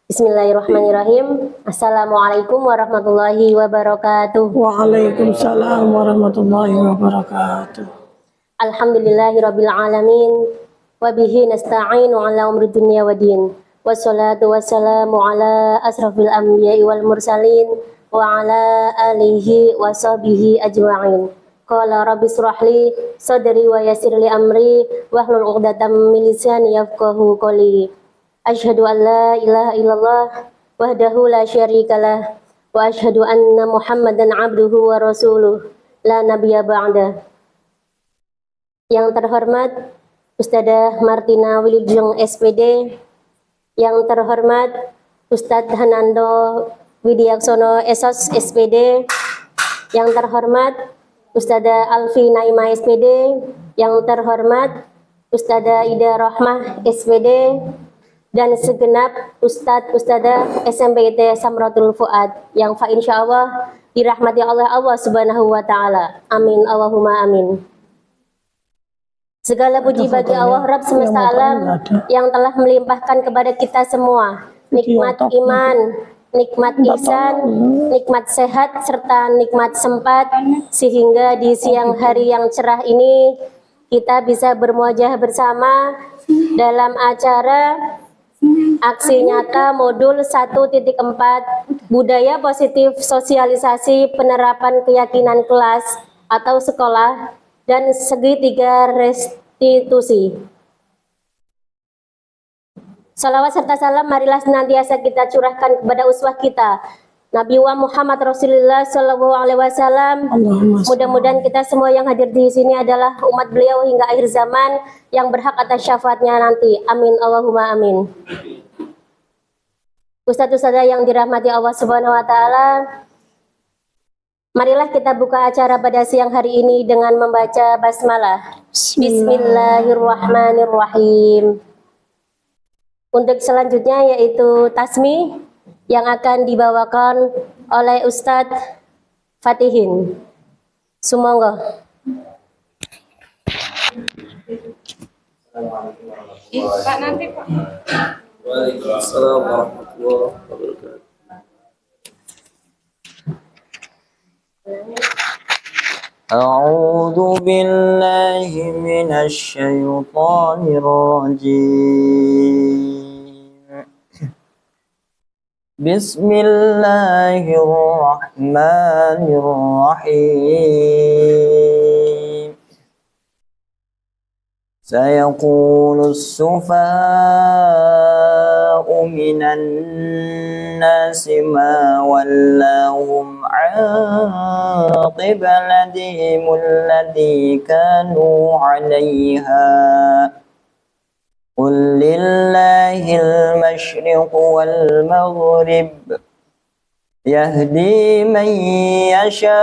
Bismillahirrahmanirrahim. Assalamualaikum warahmatullahi wabarakatuh. Waalaikumsalam warahmatullahi wabarakatuh. Alhamdulillahirabbil alamin wa bihi nasta'inu ala umri dunya waddin. Wassalatu wassalamu ala asrafil anbiya'i wal mursalin wa ala alihi wa sahbihi ajma'in. Qala rabbi shrahli sadri wa yassir li amri wahlul 'uqdatam min lisani yafqahu qawli. Asyhadu an la ilaha illallah wahdahu la syarikalah wa asyhadu anna Muhammadan abduhu wa rasuluh la nabiyya ba'da. Yang terhormat Ustadzah Martina Wilujeng SPD, yang terhormat Ustadz Hanando Widiaksono Esos SPD, yang terhormat Ustadzah Alfi Naima SPD, yang terhormat Ustadzah Ida Rahmah SPD, dan segenap Ustadz-Ustadzah SMPT Samratul Fuad yang insyaallah dirahmati oleh Allah Subhanahu wa taala. Amin Allahumma amin. Segala puji bagi Allah Rabb semesta alam yang telah melimpahkan kepada kita semua nikmat iman, nikmat ihsan, nikmat sehat serta nikmat sempat, sehingga di siang hari yang cerah ini kita bisa bermuajah bersama dalam acara aksi nyata modul 1.4 budaya positif sosialisasi penerapan keyakinan kelas atau sekolah dan segitiga restitusi. Salawat serta salam marilah senantiasa kita curahkan kepada uswah kita Nabi Muhammad Rasulullah Sallallahu Alaihi Wasallam. Mudah-mudahan kita semua yang hadir di sini adalah umat beliau hingga akhir zaman yang berhak atas syafaatnya nanti. Amin Allahumma amin. Ustadz-ustadzah yang dirahmati Allah Subhanahu Wa Taala, marilah kita buka acara pada siang hari ini dengan membaca basmalah. Bismillahirrahmanirrahim. Untuk selanjutnya yaitu tasmi yang akan dibawakan oleh Ustadz Fatihin. Sumangga. Pak nanti Pak. Waalaikumsalam warahmatullahi wabarakatuh. A'udzu billahi minasy syaithanir rajim. Bismillahirrahmanirrahim. Sayaqulu as-sufaha'u minan nasi ma wallahum 'an qiblatihim allati kanu 'alayha. Qul lillahil masyriq wal maghrib yahdi man yasha'u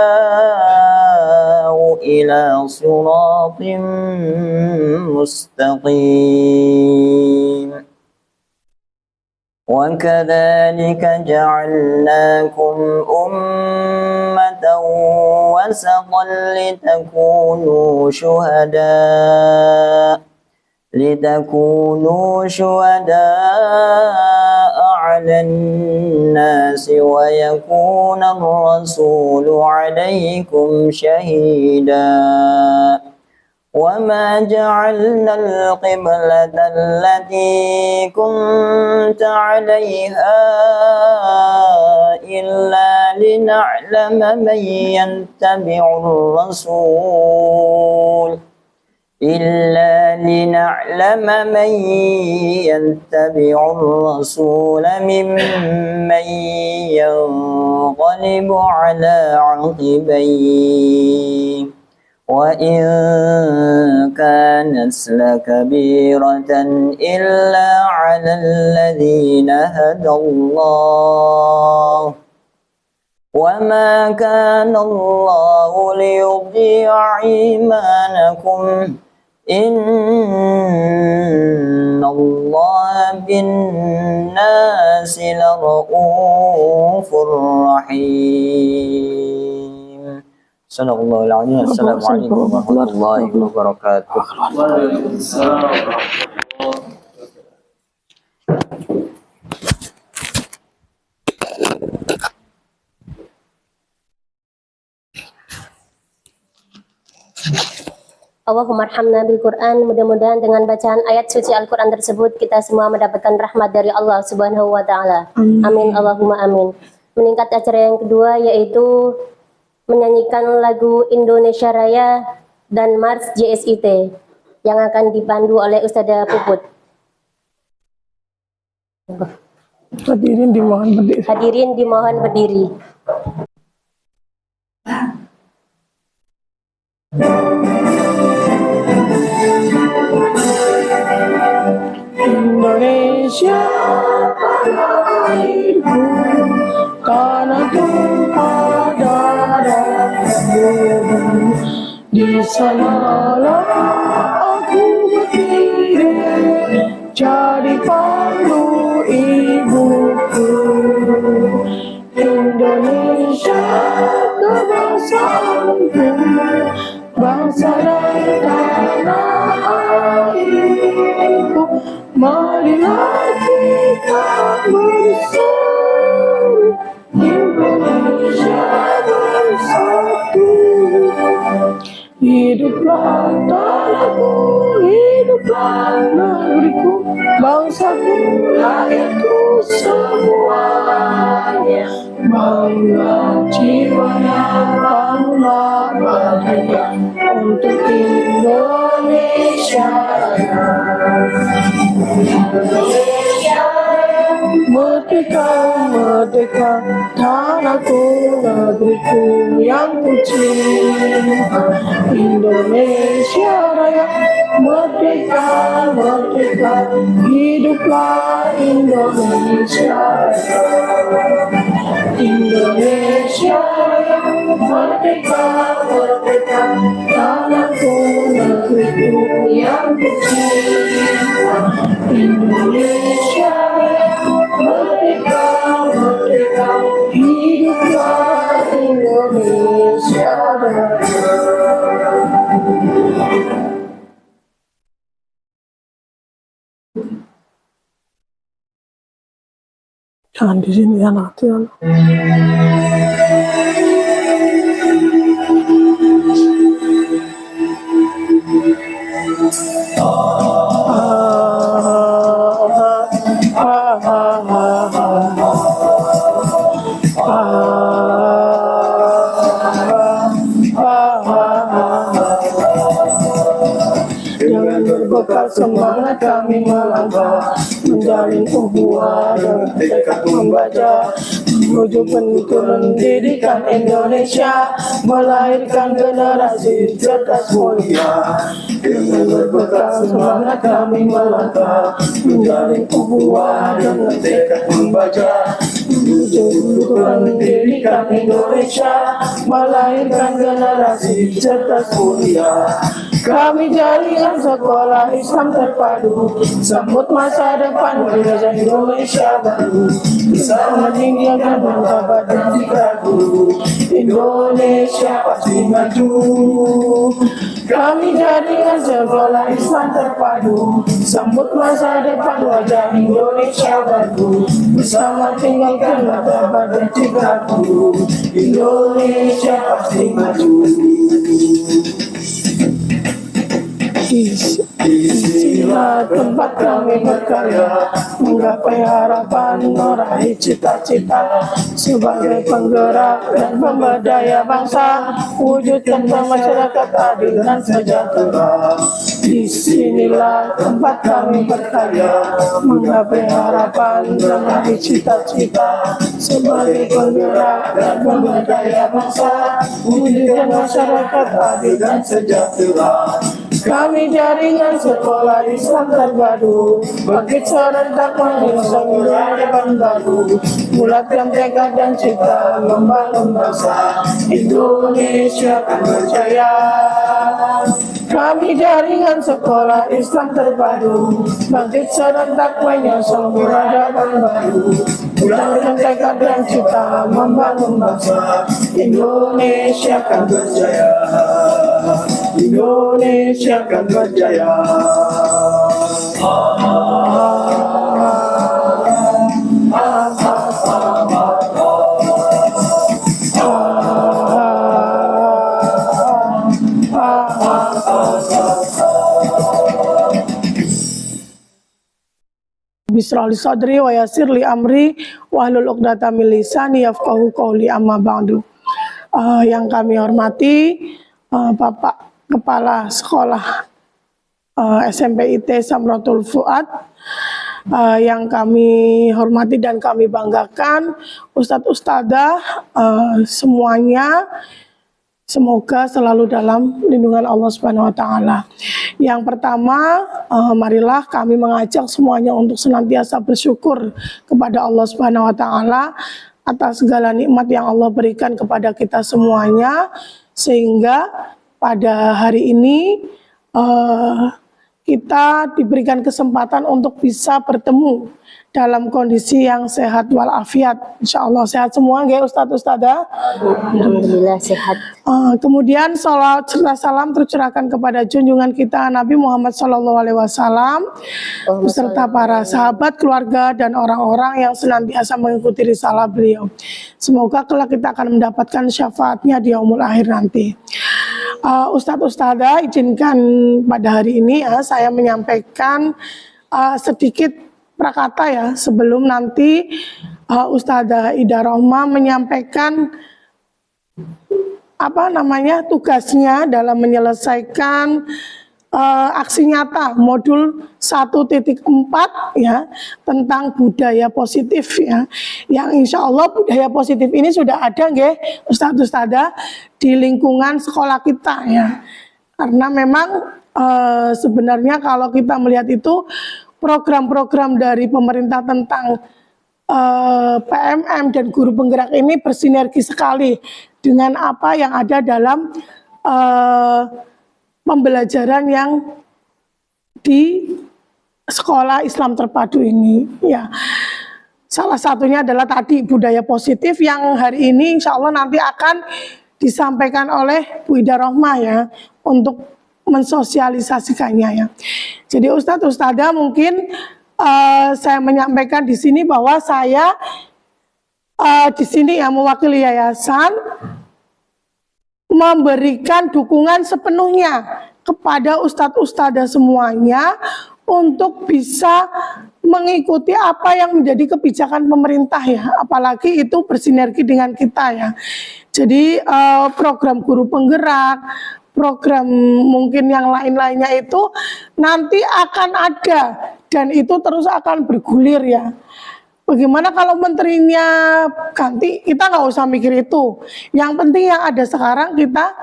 ila siratin mustaqim. Wa kadzalika ja'alnakum ummatan wasatan litakunu syuhada'a 'alan nasi wa yakuna ar-rasulu 'alaykum shahida. Wa ma ja'alna al-qiblata allati kunta 'alayha illa lina'lama man yattabi'ur rasul mimman yanqalibu ala 'aqibayhi wa in kanat lakabiratan illa 'ala alladhina hadallah. Wa ma kana Allahu liyudhi'a imanakum innallaha bin-nasi laraufur rahim. Sallallahu alaihi wasallam. Assalamualaikum warahmatullahi wabarakatuh. Waalaikumsalam warahmatullahi wabarakatuh. Allahumma arhamna bil Quran. Mudah-mudahan dengan bacaan ayat suci Al-Quran tersebut kita semua mendapatkan rahmat dari Allah Subhanahu wa Ta'ala. Amin, Allahumma amin. Meningkat acara yang kedua yaitu menyanyikan lagu Indonesia Raya dan Mars JSIT yang akan dipandu oleh Ustadzah Puput. Hadirin dimohon berdiri. Hadirin dimohon berdiri. Indonesia tanah airku, tanah tumpah darahku. Di sanalah aku berdiri, jadi pandu ibuku. Indonesia kebangsaanku, bangsa dan tanah airku. Marilah kita bersatu, Indonesia bersatu. Hiduplah tanahku, hiduplah negeriku, bangsaku, rakyatku semuanya. Bangga jiwanya, bangga badannya untuk Indonesia. Indonesia merdeka, merdeka, tanahku, negeriku yang ku cinta. Indonesia Raya, merdeka, merdeka, hiduplah Indonesia. Indonesia Raya, merdeka, merdeka, tanahku, negeriku yang ku cinta. Indonesia Raya, merdeka, merdeka, hiduplah Indonesia Raya. Jangan di sini ya nanti. Jangan berbekal semangat kami melangkah, menjalin ukhuwah dengan tekad membaca, menuju pendidikan Indonesia, melahirkan generasi cerdas mulia. Dengan berbekal semangat kami melangkah, menjalin ukhuwah dengan tekad membaca, menuju pendidikan Indonesia, melahirkan generasi cerdas mulia. Kami jaringan sekolah Islam terpadu, sambut masa depan bangsa Indonesia baru, bersama meninggikan martabat dan dikagumi, Indonesia pasti maju. Kami jaringan sekolah Islam terpadu, sambut masa depan wajah Indonesia baru, bersama tinggalkan martabat dan dikagumi, Indonesia pasti maju. Disinilah tempat kami berkarya, menggapai harapan, meraih cita-cita, sebagai penggerak dan pemberdaya bangsa, wujudkan masyarakat adil dan sejahtera. Disinilah tempat kami berkarya, menggapai harapan, meraih cita-cita, sebagai penggerak dan pemberdaya bangsa, wujudkan masyarakat adil dan sejahtera. Kami jaringan sekolah Islam terpadu, bangkit serentak menyongsong depan baru, bulatkan tekad dan cita membangun bangsa, Indonesia akan berjaya. Kami jaringan sekolah Islam terpadu, bangkit serentak menyongsong peradaban baru, bulatkan tekad dan cita membangun bangsa, Indonesia akan berjaya. Indonesia akan berjaya. Bisrahli sadri wa yassir li amri wahlul 'uqdatam min lisani yafqahu qawli amma ba'du. Yang kami hormati Bapak Kepala Sekolah SMP IT Samratul Fuad, yang kami hormati dan kami banggakan Ustadz Ustadzah semuanya, semoga selalu dalam lindungan Allah Subhanahu wa taala. Yang pertama, marilah kami mengajak semuanya untuk senantiasa bersyukur kepada Allah Subhanahu wa taala atas segala nikmat yang Allah berikan kepada kita semuanya, sehingga pada hari ini kita diberikan kesempatan untuk bisa bertemu dalam kondisi yang sehat walafiat. Insya Allah sehat semua, nggih Ustadz Ustadzah. Alhamdulillah sehat. Kemudian salawat serta salam tercurahkan kepada junjungan kita Nabi Muhammad SAW beserta para sahabat, keluarga, dan orang-orang yang senantiasa mengikuti risalah beliau. Semoga kelak kita akan mendapatkan syafaatnya di yaumul akhir nanti. Ustadz Ustadzah, izinkan pada hari ini saya menyampaikan sedikit prakata ya, sebelum nanti Ustadzah Ida Rohmah menyampaikan tugasnya dalam menyelesaikan aksi nyata modul 1.4 ya, tentang budaya positif ya, yang insya Allah budaya positif ini sudah ada nggih Ustadz Ustadzah di lingkungan sekolah kita ya, karena memang sebenarnya kalau kita melihat itu program-program dari pemerintah tentang PMM dan guru penggerak ini bersinergi sekali dengan apa yang ada dalam pembelajaran yang di sekolah Islam terpadu ini ya. Salah satunya adalah tadi budaya positif yang hari ini insya Allah nanti akan disampaikan oleh Bu Ida Rohmah ya, untuk mensosialisasikannya ya. Jadi Ustadz Ustadzah, mungkin saya menyampaikan di sini bahwa saya di sini yang mewakili yayasan memberikan dukungan sepenuhnya kepada Ustadz Ustadzah semuanya untuk bisa mengikuti apa yang menjadi kebijakan pemerintah ya, apalagi itu bersinergi dengan kita ya. Jadi program guru penggerak, program mungkin yang lain-lainnya itu nanti akan ada dan itu terus akan bergulir ya. Bagaimana kalau menterinya ganti, kita nggak usah mikir itu. Yang penting yang ada sekarang kita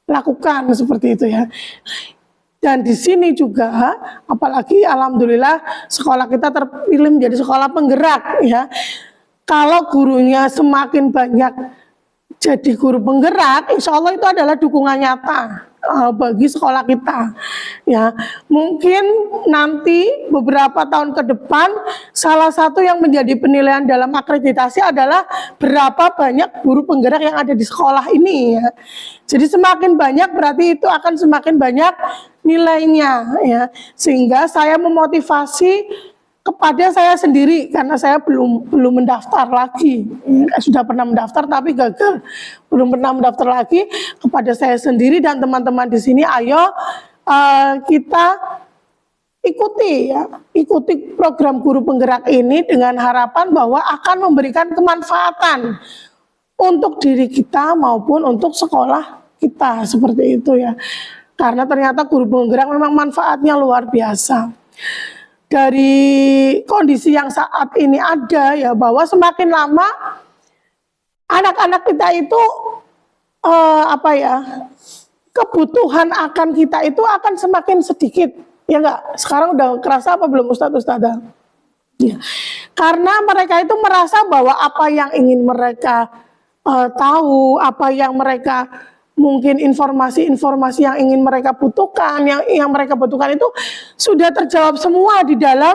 lakukan seperti itu ya. Dan di sini juga, apalagi alhamdulillah sekolah kita terpilih menjadi sekolah penggerak ya. Kalau gurunya semakin banyak jadi guru penggerak, insya Allah itu adalah dukungan nyata bagi sekolah kita ya. Mungkin nanti beberapa tahun ke depan salah satu yang menjadi penilaian dalam akreditasi adalah berapa banyak guru penggerak yang ada di sekolah ini ya. Jadi semakin banyak berarti itu akan semakin banyak nilainya ya, sehingga saya memotivasi kepada saya sendiri karena saya belum mendaftar lagi, sudah pernah mendaftar tapi gagal, belum pernah mendaftar lagi. Kepada saya sendiri dan teman-teman di sini, ayo kita ikuti program guru penggerak ini dengan harapan bahwa akan memberikan kemanfaatan untuk diri kita maupun untuk sekolah kita seperti itu ya. Karena ternyata guru penggerak memang manfaatnya luar biasa. Dari kondisi yang saat ini ada ya, bahwa semakin lama anak-anak kita itu kebutuhan akan kita itu akan semakin sedikit ya enggak? Sekarang udah kerasa apa belum Ustadz Ustadzah? Ya. Karena mereka itu merasa bahwa apa yang ingin mereka tahu, apa yang mereka mungkin informasi-informasi yang ingin mereka butuhkan, yang mereka butuhkan itu sudah terjawab semua di dalam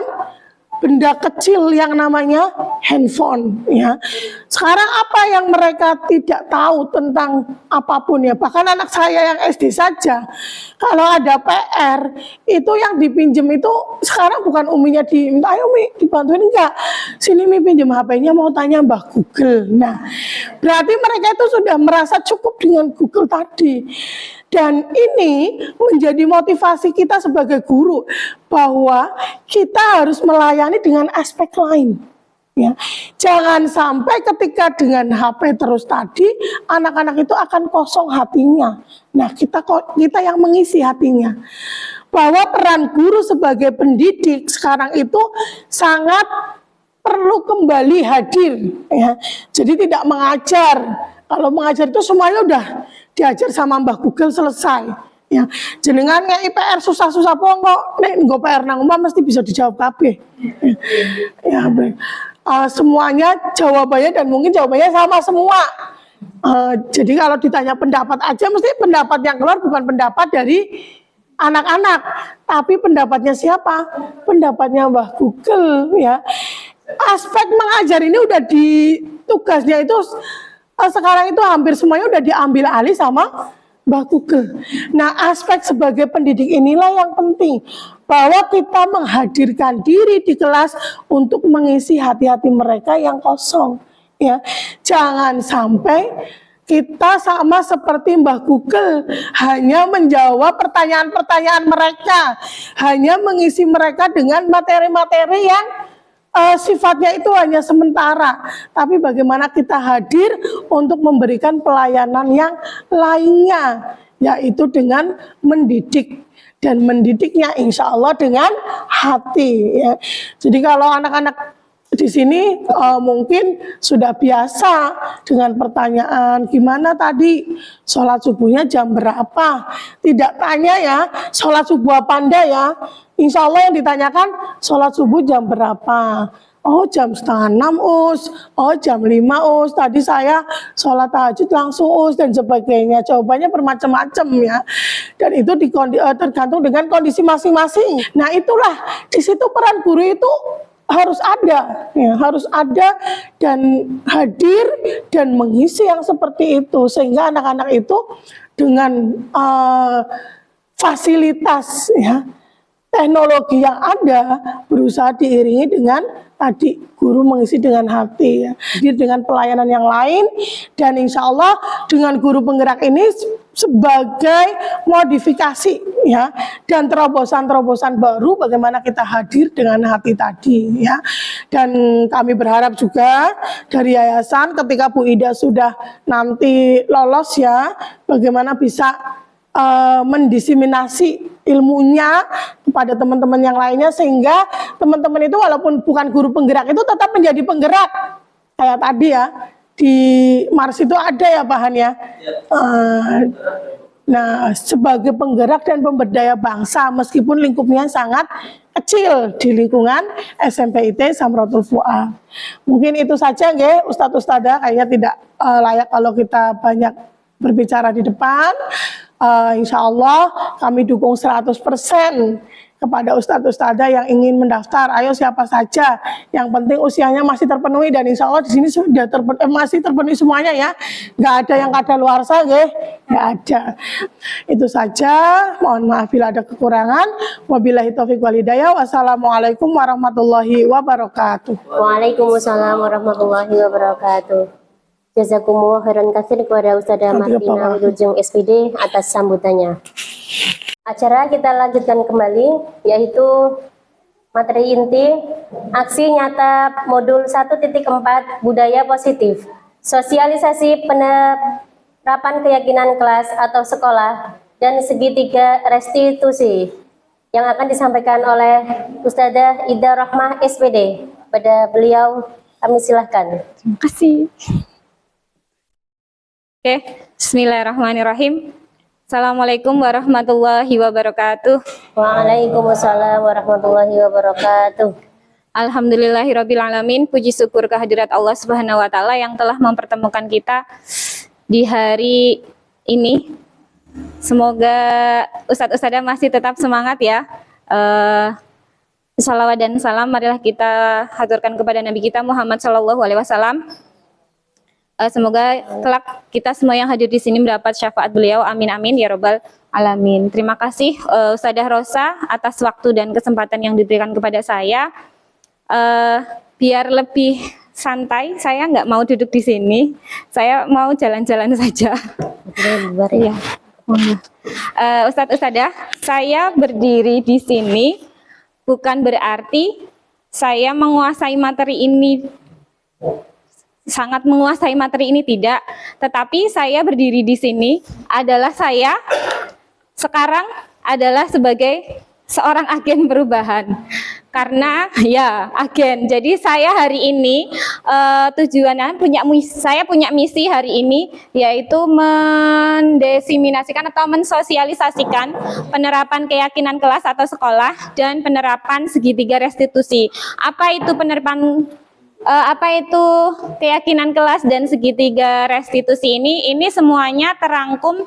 benda kecil yang namanya handphone ya. Sekarang apa yang mereka tidak tahu tentang apapun ya, bahkan anak saya yang SD saja kalau ada PR itu yang dipinjem itu sekarang bukan uminya diminta, ayo Umi dibantuin, enggak. sini Mi pinjam HP-nya mau tanya Mbah Google. Nah, berarti mereka itu sudah merasa cukup dengan Google tadi. Dan ini menjadi motivasi kita sebagai guru bahwa kita harus melayani dengan aspek lain. Ya, jangan sampai ketika dengan HP terus tadi anak-anak itu akan kosong hatinya. Nah, kita yang mengisi hatinya. Bahwa peran guru sebagai pendidik sekarang itu sangat perlu kembali hadir. Ya. Jadi tidak mengajar. Kalau mengajar itu semuanya udah diajar sama Mbah Google selesai. Ya, jenengan ngei PR susah-susah kok nek nggo PR nang omah mesti bisa dijawab kabeh. Ya, semuanya jawabannya dan mungkin jawabannya sama semua. Jadi kalau ditanya pendapat aja mesti pendapat yang keluar bukan pendapat dari anak-anak, tapi pendapatnya siapa? Pendapatnya Mbah Google ya. Aspek mengajar ini udah di tugasnya itu sekarang itu hampir semuanya udah diambil alih sama Mbah Google. Nah, aspek sebagai pendidik inilah yang penting, bahwa kita menghadirkan diri di kelas untuk mengisi hati-hati mereka yang kosong. Ya, jangan sampai kita sama seperti Mbah Google, hanya menjawab pertanyaan-pertanyaan mereka, hanya mengisi mereka dengan materi-materi yang sifatnya itu hanya sementara. Tapi bagaimana kita hadir untuk memberikan pelayanan yang lainnya, yaitu dengan mendidik. Dan mendidiknya insya Allah dengan hati. Ya. Jadi kalau anak-anak di sini mungkin sudah biasa dengan pertanyaan gimana tadi sholat subuhnya jam berapa, tidak tanya ya sholat subuh apa Anda ya, insya Allah yang ditanyakan sholat subuh jam berapa. Oh jam 5:30 Us, oh jam 5 Us, tadi saya sholat tahajud langsung Us dan sebagainya. Jawabannya bermacam-macam ya. Dan itu tergantung dengan kondisi masing-masing. Nah itulah di situ peran guru itu harus ada, ya, harus ada dan hadir dan mengisi yang seperti itu sehingga anak-anak itu dengan fasilitas ya teknologi yang ada berusaha diiringi dengan tadi guru mengisi dengan hati ya, hadir dengan pelayanan yang lain dan insya Allah dengan guru penggerak ini sebagai modifikasi ya dan terobosan-terobosan baru bagaimana kita hadir dengan hati tadi ya. Dan kami berharap juga dari yayasan ketika Bu Ida sudah nanti lolos ya, bagaimana bisa mendiseminasi ilmunya kepada teman-teman yang lainnya sehingga teman-teman itu walaupun bukan guru penggerak itu tetap menjadi penggerak kayak tadi ya di Mars itu ada ya bahan ya. Nah sebagai penggerak dan pemberdaya bangsa meskipun lingkupnya sangat kecil di lingkungan SMPIT Samratul Fuad. Mungkin itu saja nggih Ustadz Ustadzah, kayaknya tidak layak kalau kita banyak berbicara di depan. Insya Allah kami dukung 100% kepada Ustadz Ustadzah yang ingin mendaftar. Ayo siapa saja, yang penting usianya masih terpenuhi dan insya Allah di sini sudah masih terpenuhi semuanya ya. Nggak ada yang kadaluarsa, nggak ada. Itu saja. Mohon maaf bila ada kekurangan. Wabillahi taufiq wal hidayah. Wassalamualaikum warahmatullahi wabarakatuh. Waalaikumsalam warahmatullahi wabarakatuh. Jazakumullah khairan katsir kepada Ustadzah Martina Wilujeng SPD atas sambutannya. Acara kita lanjutkan kembali, yaitu materi inti aksi nyata modul 1.4 budaya positif, sosialisasi penerapan keyakinan kelas atau sekolah dan segitiga restitusi yang akan disampaikan oleh Ustadzah Ida Rahmah SPD. Pada beliau kami silahkan. Terima kasih. Oke, bismillahirrahmanirrahim. Assalamualaikum warahmatullahi wabarakatuh. Waalaikumsalam warahmatullahi wabarakatuh. Alhamdulillahirabbil alamin. Puji syukur kehadirat Allah Subhanahu wa taala yang telah mempertemukan kita di hari ini. Semoga Ustadz Ustadzah masih tetap semangat ya. Salawat dan salam marilah kita haturkan kepada Nabi kita Muhammad sallallahu alaihi wasallam. Semoga kelak kita semua yang hadir di sini mendapat syafaat beliau. Amin amin ya robbal alamin. Terima kasih Ustadzah Rosa atas waktu dan kesempatan yang diberikan kepada saya. biar lebih santai, saya nggak mau duduk di sini. Saya mau jalan-jalan saja. Iya. Ustadz Ustadzah, saya berdiri di sini bukan berarti saya menguasai materi ini, sangat menguasai materi ini, tidak. Tetapi saya berdiri di sini adalah saya sekarang adalah sebagai seorang agen perubahan. Karena ya agen. Jadi saya hari ini tujuannya saya punya misi hari ini, yaitu mendesiminasikan atau mensosialisasikan penerapan keyakinan kelas atau sekolah dan penerapan segitiga restitusi. Apa itu keyakinan kelas dan segitiga restitusi ini? Ini semuanya terangkum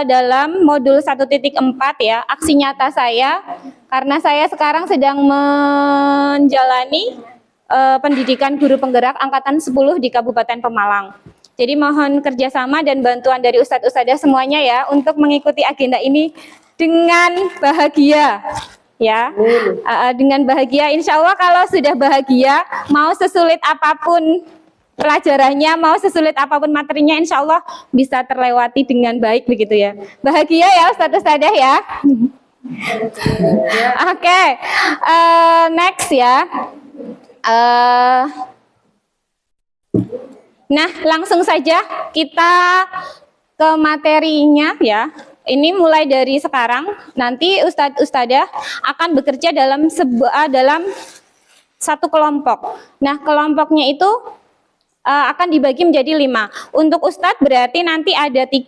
dalam modul 1.4 ya, aksi nyata saya, karena saya sekarang sedang menjalani pendidikan guru penggerak angkatan 10 di Kabupaten Pemalang. Jadi mohon kerjasama dan bantuan dari Ustadz Ustadzah semuanya ya, untuk mengikuti agenda ini dengan bahagia. Ya, dengan bahagia. Insya Allah kalau sudah bahagia, mau sesulit apapun pelajarannya, mau sesulit apapun materinya, insya Allah bisa terlewati dengan baik begitu ya. Bahagia ya Ustadz Ustadzah ya. Oke, next ya. Nah, langsung saja kita ke materinya ya. Ini mulai dari sekarang, nanti Ustadz Ustadzah akan bekerja dalam satu kelompok. Nah, kelompoknya itu akan dibagi menjadi 5. Untuk Ustadz berarti nanti ada 2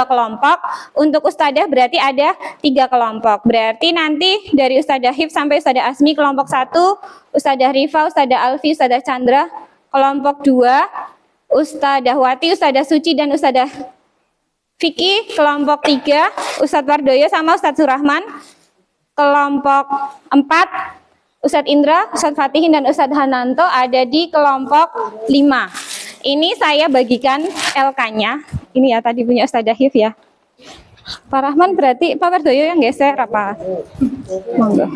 kelompok. Untuk Ustadzah berarti ada 3 kelompok. Berarti nanti dari Ustadzah Hif sampai Ustadzah Asmi kelompok 1, Ustadzah Rifa, Ustadzah Alfi, Ustadzah Chandra kelompok 2, Ustadzah Wati, Ustadzah Suci dan Ustadzah Vicky kelompok 3, Ustadz Wardoyo sama Ustadz Surahman. Kelompok 4, Ustadz Indra, Ustadz Fatihin dan Ustadz Hananto ada di kelompok 5. Ini saya bagikan LK-nya. Ini ya tadi punya Ustadzah Hif ya. Pak Rahman berarti Pak Wardoyo yang geser apa? Monggo.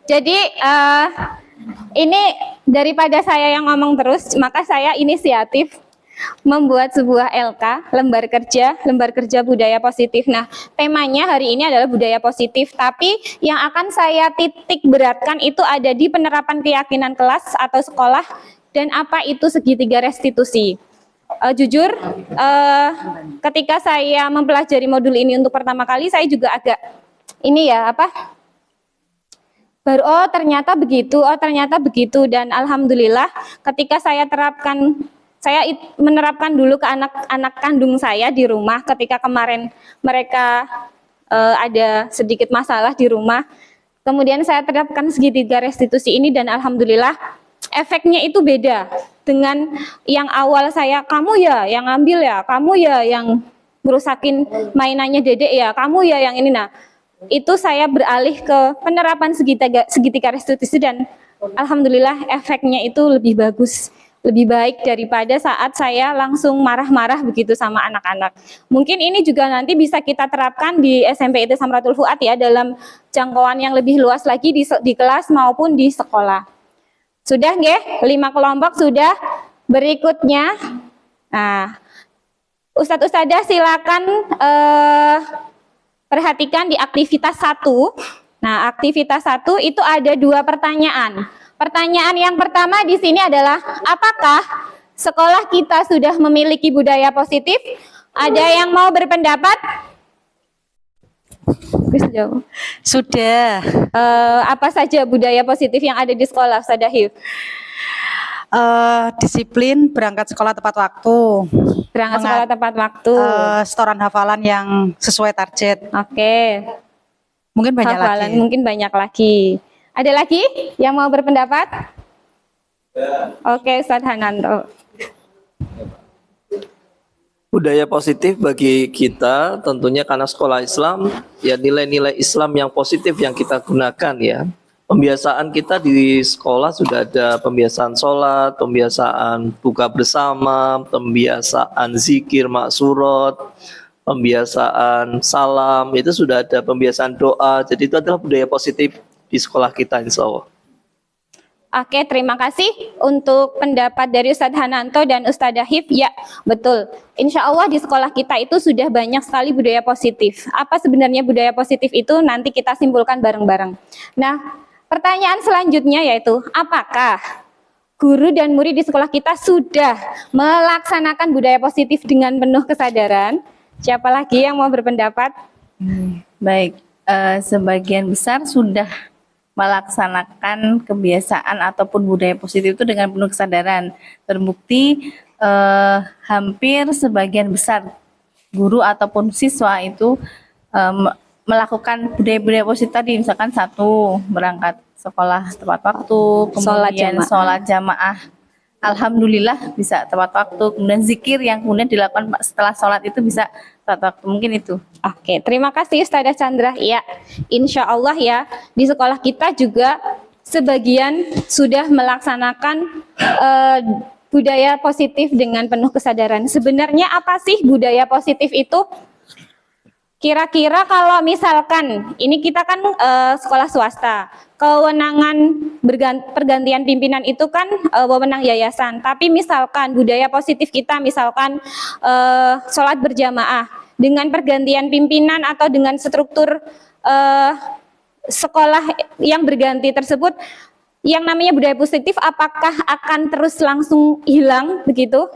Jadi ini daripada saya yang ngomong terus, maka saya inisiatif membuat sebuah LK, lembar kerja budaya positif. Nah, temanya hari ini adalah budaya positif, tapi yang akan saya titik beratkan itu ada di penerapan keyakinan kelas atau sekolah dan apa itu segitiga restitusi. Jujur, ketika saya mempelajari modul ini untuk pertama kali, saya juga agak ternyata begitu, dan alhamdulillah ketika saya menerapkan dulu ke anak-anak kandung saya di rumah ketika kemarin mereka ada sedikit masalah di rumah. Kemudian saya terapkan segitiga restitusi ini dan alhamdulillah efeknya itu beda dengan yang awal saya, kamu ya yang ngambil ya, kamu ya yang merusakin mainannya dedek ya, kamu ya yang ini. Nah, itu saya beralih ke penerapan segitiga restitusi dan alhamdulillah efeknya itu lebih bagus, lebih baik daripada saat saya langsung marah-marah begitu sama anak-anak. Mungkin ini juga nanti bisa kita terapkan di SMP IT Samratul Fuad ya, dalam jangkauan yang lebih luas lagi di kelas maupun di sekolah. Sudah nggih? 5 kelompok sudah. Berikutnya, nah, Ustadz Ustadzah silakan perhatikan di aktivitas 1. Nah, aktivitas 1 itu ada 2 pertanyaan. Pertanyaan yang pertama di sini adalah, apakah sekolah kita sudah memiliki budaya positif? Ada yang mau berpendapat? Sudah. Apa saja budaya positif yang ada di sekolah, Ustadzah Hif? Disiplin, berangkat sekolah tepat waktu. Berangkat sekolah tepat waktu. Setoran hafalan yang sesuai target. Oke. Mungkin banyak hafalan, lagi. mungkin banyak lagi. Ada lagi yang mau berpendapat? Oke, Ustadz Hananto. Budaya positif bagi kita tentunya karena sekolah Islam, ya nilai-nilai Islam yang positif yang kita gunakan ya. Pembiasaan kita di sekolah sudah ada pembiasaan sholat, pembiasaan buka bersama, pembiasaan zikir maksurat, pembiasaan salam, itu sudah ada pembiasaan doa. Jadi itu adalah budaya positif di sekolah kita insya Allah. Oke, terima kasih untuk pendapat dari Ustadz Hananto dan Ustadzah Hif. Ya, betul. Insya Allah di sekolah kita itu sudah banyak sekali budaya positif. Apa sebenarnya budaya positif itu? Nanti kita simpulkan bareng-bareng. Nah, pertanyaan selanjutnya yaitu, apakah guru dan murid di sekolah kita sudah melaksanakan budaya positif dengan penuh kesadaran? Siapa lagi yang mau berpendapat? Baik, sebagian besar sudah melaksanakan kebiasaan ataupun budaya positif itu dengan penuh kesadaran. Terbukti hampir sebagian besar guru ataupun siswa itu melakukan budaya-budaya positif tadi, misalkan satu, berangkat sekolah tepat waktu, kemudian sholat jamaah. Alhamdulillah bisa tepat waktu, kemudian zikir yang kemudian dilakukan setelah sholat itu bisa tepat waktu, mungkin itu. Oke, terima kasih Ustazah Chandra. Ya, insya Allah ya, di sekolah kita juga sebagian sudah melaksanakan budaya positif dengan penuh kesadaran. Sebenarnya apa sih budaya positif itu? Kira-kira kalau misalkan, ini kita kan sekolah swasta, kewenangan pergantian pimpinan itu kan wewenang yayasan. Tapi misalkan budaya positif kita, misalkan sholat berjamaah, dengan pergantian pimpinan atau dengan struktur sekolah yang berganti tersebut, yang namanya budaya positif apakah akan terus langsung hilang begitu?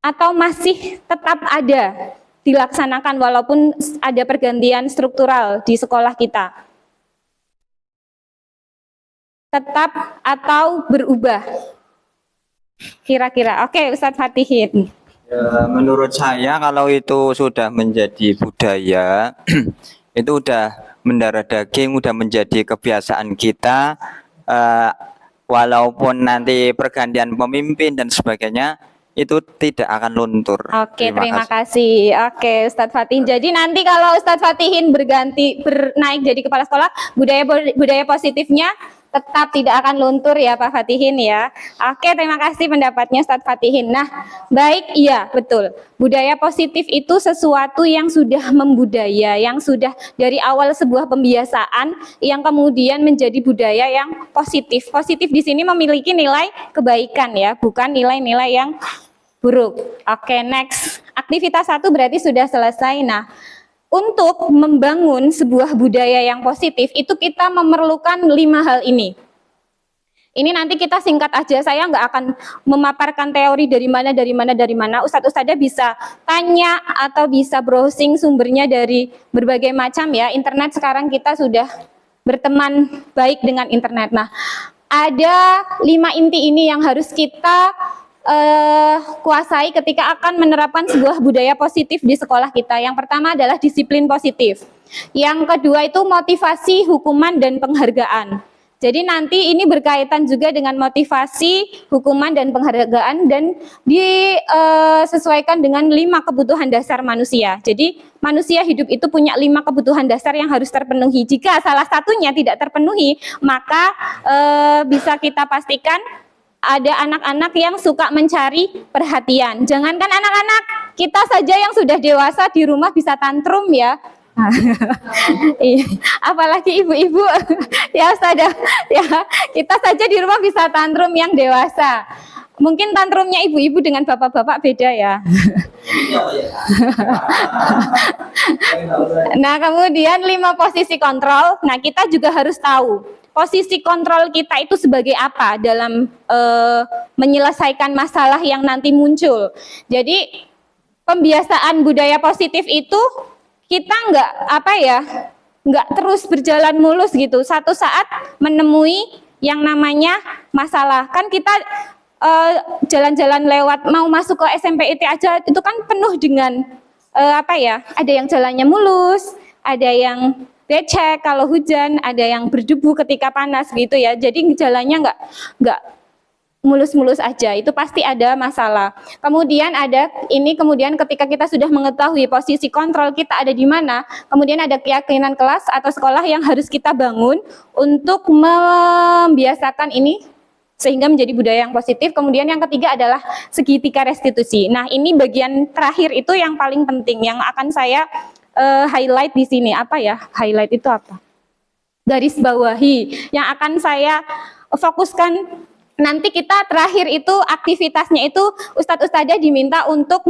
Atau masih tetap ada dilaksanakan walaupun ada pergantian struktural di sekolah kita? Tetap atau berubah? Kira-kira. Oke, Ustadz Fatihin. Ya, menurut saya kalau itu sudah menjadi budaya, itu udah mendarah daging, udah menjadi kebiasaan kita, walaupun nanti pergantian pemimpin dan sebagainya, itu tidak akan luntur. Oke, terima kasih. Oke, Ustadz Fatihin. Jadi nanti kalau Ustadz Fatihin naik jadi kepala sekolah, budaya positifnya tetap tidak akan luntur ya Pak Fatihin ya. Oke, terima kasih pendapatnya Ustadz Fatihin. Nah, baik, iya betul. Budaya positif itu sesuatu yang sudah membudaya, yang sudah dari awal sebuah pembiasaan yang kemudian menjadi budaya yang positif. Positif di sini memiliki nilai kebaikan ya, bukan nilai-nilai yang buruk. Oke, next. Aktivitas 1 berarti sudah selesai. Nah, untuk membangun sebuah budaya yang positif itu kita memerlukan 5 hal ini. Ini nanti kita singkat aja, saya nggak akan memaparkan teori dari mana. Ustadz-ustadzah bisa tanya atau bisa browsing sumbernya dari berbagai macam ya. Internet sekarang kita sudah berteman baik dengan internet. Nah, ada 5 inti ini yang harus kita kuasai ketika akan menerapkan sebuah budaya positif di sekolah kita. Yang pertama adalah disiplin positif. Yang kedua itu motivasi, hukuman, dan penghargaan. Jadi nanti ini berkaitan juga dengan motivasi, hukuman, dan penghargaan, dan disesuaikan dengan 5 kebutuhan dasar manusia. Jadi manusia hidup itu punya 5 kebutuhan dasar yang harus terpenuhi. Jika salah satunya tidak terpenuhi, maka bisa kita pastikan ada anak-anak yang suka mencari perhatian. Jangankan anak-anak, kita saja yang sudah dewasa di rumah bisa tantrum ya. Apalagi ibu-ibu ya Ustazah, ya kita saja di rumah bisa tantrum yang dewasa. Mungkin tantrumnya ibu-ibu dengan bapak-bapak beda ya. Nah, kemudian 5 posisi kontrol. Nah, kita juga harus tahu posisi kontrol kita itu sebagai apa dalam menyelesaikan masalah yang nanti muncul. Jadi pembiasaan budaya positif itu kita nggak terus berjalan mulus gitu. Satu saat menemui yang namanya masalah. Kan kita jalan-jalan lewat mau masuk ke SMPIT aja itu kan penuh dengan ada yang jalannya mulus, ada yang becek kalau hujan, ada yang berdebu ketika panas gitu ya. Jadi jalannya nggak mulus-mulus aja, itu pasti ada masalah. Kemudian kemudian ketika kita sudah mengetahui posisi kontrol kita ada di mana, kemudian ada keyakinan kelas atau sekolah yang harus kita bangun untuk membiasakan ini sehingga menjadi budaya yang positif. Kemudian yang ketiga adalah segitiga restitusi. Nah, ini bagian terakhir itu yang paling penting yang akan saya highlight di sini. Highlight itu apa? Garis bawahi yang akan saya fokuskan. Nanti kita terakhir itu aktivitasnya itu Ustadz Ustadzah diminta untuk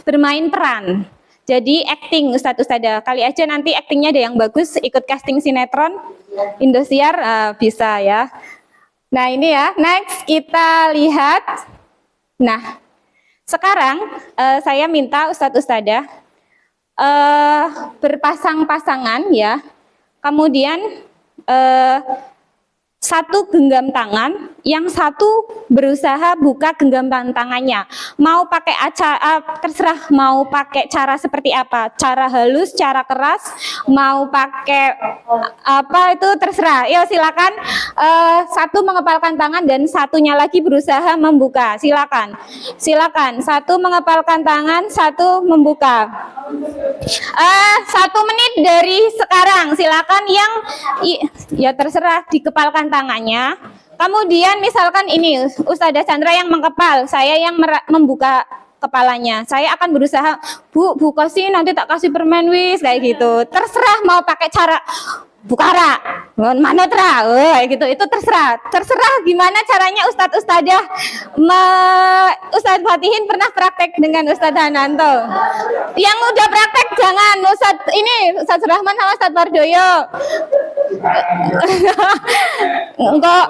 bermain peran. Jadi acting Ustadz Ustadzah. Kali aja nanti actingnya ada yang bagus, ikut casting sinetron Indosiar bisa ya. Nah ini ya, next kita lihat. Nah sekarang saya minta Ustadz Ustadzah berpasang-pasangan ya. Kemudian satu genggam tangan, yang satu berusaha buka genggam tangannya. Mau pakai terserah mau pakai cara seperti apa, cara halus, cara keras, mau pakai apa itu terserah. Ya silakan. Satu mengepalkan tangan dan satunya lagi berusaha membuka. Silakan, silakan. Satu mengepalkan tangan, satu membuka. 1 menit dari sekarang. Silakan yang ya terserah dikepalkan tangannya. Kemudian misalkan ini Ustadzah Chandra yang mengepal, saya yang membuka kepalanya. Saya akan berusaha, Bu kasih nanti tak kasih permen wis kayak gitu. Terserah mau pakai cara bukara, manotra, gitu. Itu terserah. Terserah gimana caranya Ustadz Ustadzah. Ustadz Fatihin pernah praktek dengan Ustadz Hananto. Yang udah praktek jangan Ustadz Rahman sama Ustadz Wardoyo. Enggak.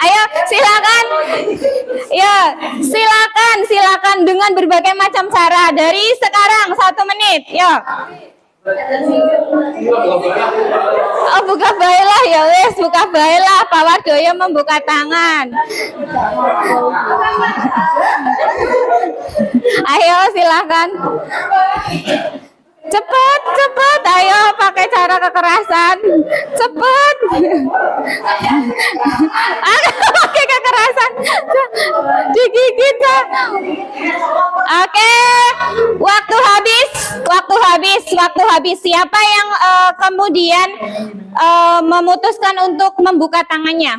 Ayo silakan. Ya, silakan dengan berbagai macam cara dari sekarang 1 menit. Ya. Buka baiklah ya wes, buka baiklah. Pak Wardoyo membuka tangan. Ayo silakan. Cepet, ayo pakai cara kekerasan. Cepet. Pakai kekerasan. Digigit. Oke, waktu habis. Siapa yang kemudian memutuskan untuk membuka tangannya?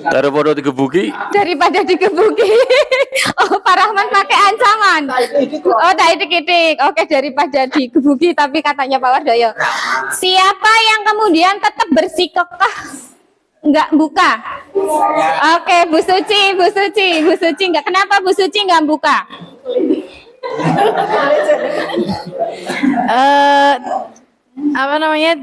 Daripada digebuki. Oh, Pak Rahman pakai ancaman. Oh, didik. Oke, daripada digebuki, tapi katanya Pak Wardoyo. Siapa yang kemudian tetap bersikukuh nggak buka? Oke, Bu Suci. Nggak, kenapa Bu Suci nggak buka?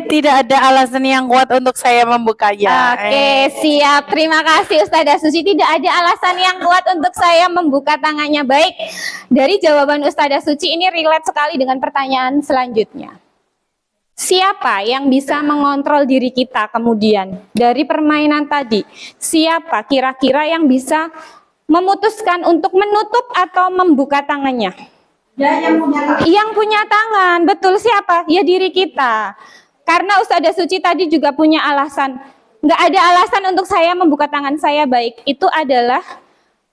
Tidak ada alasan yang kuat untuk saya membukanya. Oke, siap. Terima kasih Ustadzah Suci. Tidak ada alasan yang kuat untuk saya membuka tangannya. Baik, dari jawaban Ustadzah Suci ini relate sekali dengan pertanyaan selanjutnya. Siapa yang bisa mengontrol diri kita kemudian dari permainan tadi? Siapa kira-kira yang bisa memutuskan untuk menutup atau membuka tangannya? Ya, yang punya tangan. Betul, siapa? Ya diri kita. Karena Ustadzah Suci tadi juga punya alasan. Nggak ada alasan untuk saya membuka tangan saya baik. Itu adalah,